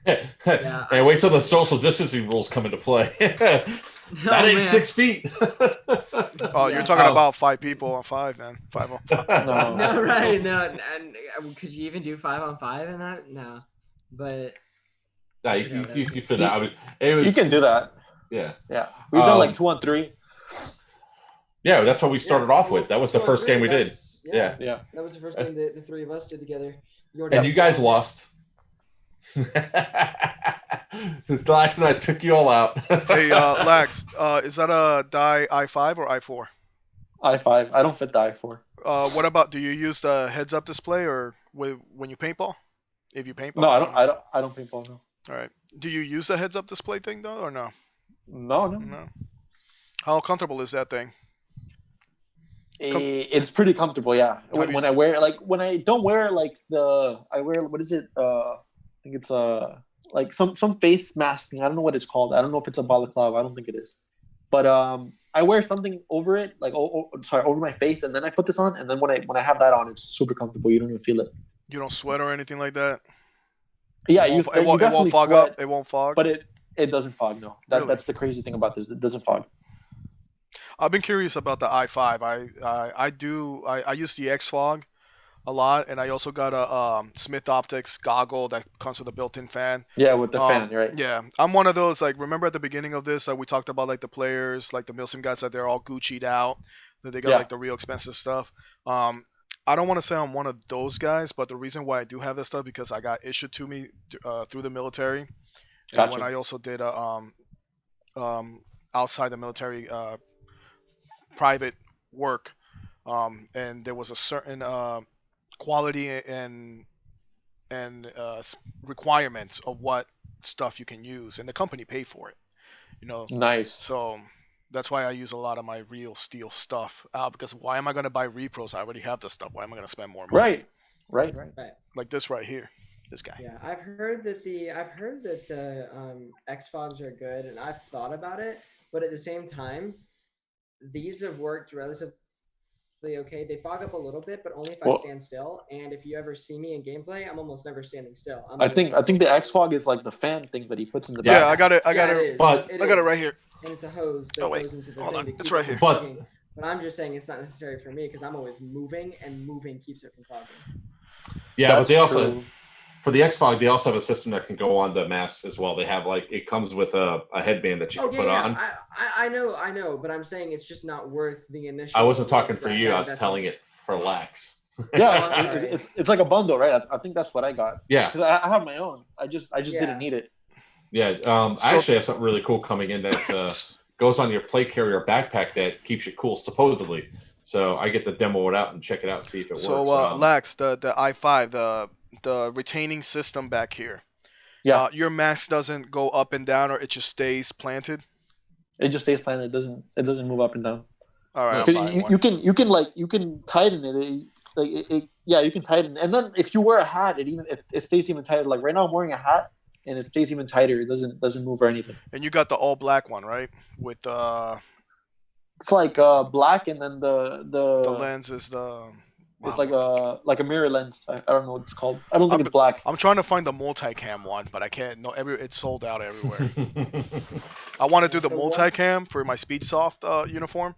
And wait till the social distancing rules come into play. That ain't 6 feet. You're talking about 5 people on 5 then. 5 on 5. No, right. No, and could you even do 5 on 5 in that? No. But no, you fit that. I mean, you can do that. Yeah. Yeah. We've done like 2 on 3. Yeah, that's what we started off with. That was the first game we did. Yeah. That was the first game the 3 of us did together. And you guys lost. Lax and I took you all out. Hey, Lax, is that a die I5 or I4? I5. I don't fit the I4. What about? Do you use the heads-up display or when you paintball? If you paintball? No, I don't paintball. No. All right. Do you use the heads-up display thing though, or no? No. How comfortable is that thing? It's pretty comfortable, yeah. When I wear when I don't wear I wear what is it? I think it's like some face masking. I don't know what it's called. I don't know if it's a balaclava. I don't think it is. But I wear something over it, like over my face, and then I put this on, and then when I have that on, it's super comfortable. You don't even feel it. You don't sweat or anything like that. Yeah, it won't fog sweat, up. It won't fog. But it doesn't fog. No, that's the crazy thing about this. It doesn't fog. I've been curious about the i5. I use the X Fog a lot, and I also got a Smith Optics goggle that comes with a built-in fan. Yeah, with the fan, right? Yeah, I'm one of those. Like, remember at the beginning of this, we talked about like the players, like the Milsim guys, that they're all Gucci'd out, that they got like the real expensive stuff. I don't want to say I'm one of those guys, but the reason why I do have this stuff because I got issued to me through the military, and when I also did outside the military private work, and there was a certain quality and requirements of what stuff you can use, and the company paid for it. Nice. So that's why I use a lot of my real steel stuff. Because why am I going to buy repros? I already have the stuff. Why am I going to spend more money? Right. Like this right here, this guy. Yeah, I've heard that the X Fogs are good, and I've thought about it, but at the same time, these have worked relatively okay. They fog up a little bit, but only if I stand still. And if you ever see me in gameplay, I'm almost never standing still. I think the X Fog is like the fan thing that he puts in the back. Yeah, I got it. I got it right here. And it's a hose that goes into the thing. It's right here. But I'm just saying it's not necessary for me because I'm always moving, and moving keeps it from fogging. Yeah, but they also for the X Fog, they also have a system that can go on the mask as well. They have it comes with a headband that you can put on. I know, but I'm saying it's just not worth the initial. I wasn't talking for you. I was telling it for Lax. Yeah, it's like a bundle, right? I think that's what I got. Yeah, because I have my own. I just didn't need it. Yeah, I actually have something really cool coming in that goes on your plate carrier backpack that keeps you cool, supposedly. So I get to demo it out and check it out and see if it works. So Lax, the i5, the retaining system back here. Yeah. Your mask doesn't go up and down, or it just stays planted. It just stays planted. It doesn't move up and down. All right. You can tighten it. You can tighten it. And then if you wear a hat, it stays even tighter. Like right now, I'm wearing a hat, and it stays even tighter. It doesn't move or anything. And you got the all black one, right? With it's like black, and then the lens is the. It's like a mirror lens. I don't know what it's called. I don't think it's black. I'm trying to find the multicam one, but I can't. No, it's sold out everywhere. I want to do the multicam for my Speedsoft uniform.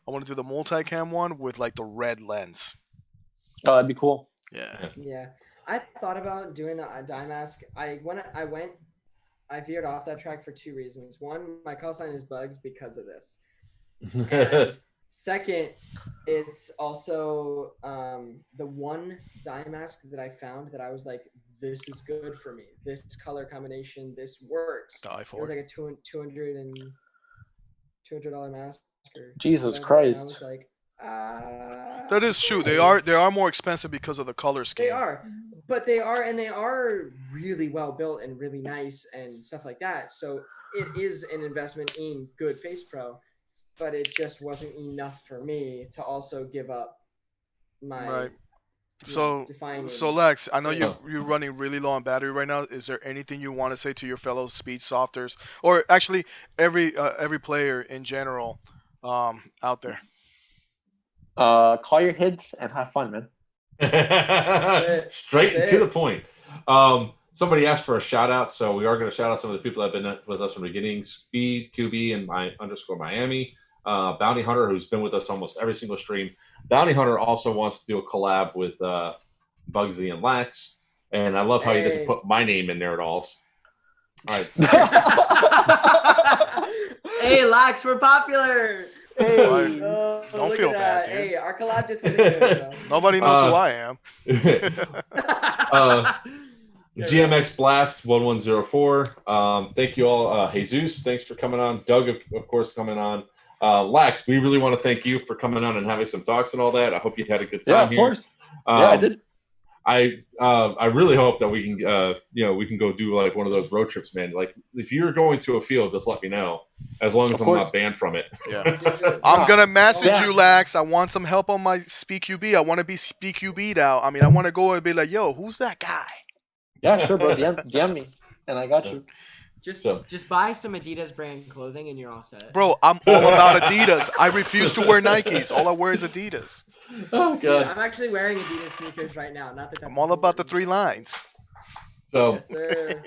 I want to do the multicam one with like the red lens. Oh, that'd be cool. Yeah. I thought about doing the dye mask. I veered off that track for two reasons. One, my call sign is Bugs because of this. And second, it's also the one dye mask that I found that I was like, this is good for me. This color combination, this works. It was like a $200 mask. Jesus Christ! I was like, that is true. They are more expensive because of the color scheme. They are, but they are really well built and really nice and stuff like that. So it is an investment in good face pro. But it just wasn't enough for me to also give up my So Lex, I know you're running really low on battery right now. Is there anything you want to say to your fellow Speedsofters, or actually every player in general out there? Call your hits and have fun, man. Straight to the point. Somebody asked for a shout out, so we are going to shout out some of the people that have been with us from the beginning. Speed, QB, and _Miami. Bounty Hunter, who's been with us almost every single stream. Bounty Hunter also wants to do a collab with Bugsy and Lax. And I love how he doesn't put my name in there at all. All right. Hey, Lax, we're popular. Hey, don't feel bad, dude. Hey, our collab just good. Nobody knows who I am. GMX Blast 1104. Thank you all. Jesus, thanks for coming on. Doug, of course, coming on. Lax, we really want to thank you for coming on and having some talks and all that. I hope you had a good time here. Yeah, of course. Yeah, I did. I really hope that we can we can go do like one of those road trips, man. Like if you're going to a field, just let me know. As long as I'm not banned from it. Yeah. I'm gonna message you, Lax. I want some help on my SpeedQB. I want to be SpeedQB'd out. I mean, I want to go and be like, yo, who's that guy? Yeah, sure, bro. DM me, and I got you. Just buy some Adidas brand clothing and you're all set. Bro, I'm all about Adidas. I refuse to wear Nikes. All I wear is Adidas. Oh god. I'm actually wearing Adidas sneakers right now. Not that that's I'm all about the 3 lines. So, yes, sir.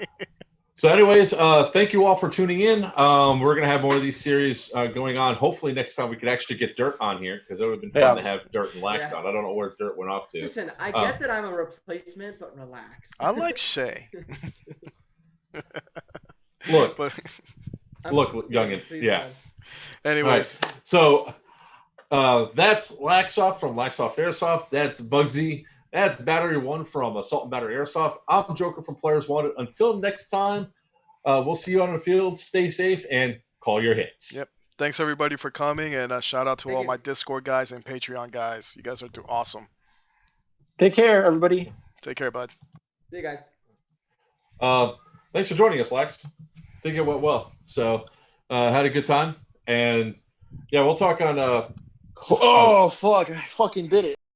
So anyways, thank you all for tuning in. We're going to have more of these series going on. Hopefully next time we could actually get Dirt on here because it would have been fun to have Dirt and Lax on. I don't know where Dirt went off to. Listen, I get that I'm a replacement, but relax. I like Shay. Look, youngin. Yeah. Anyways. Right. So that's Laxoft from Laxoft Airsoft. That's Bugsy. That's Battery 1 from Assault and Battery Airsoft. I'm Joker from Players Wanted. Until next time, we'll see you on the field. Stay safe and call your hits. Yep. Thanks, everybody, for coming. And shout out to all my Discord guys and Patreon guys. You guys are awesome. Take care, everybody. Take care, bud. See you guys. Thanks for joining us, Lax. I think it went well. So, had a good time. And, yeah, we'll talk on... oh, fuck. I fucking did it.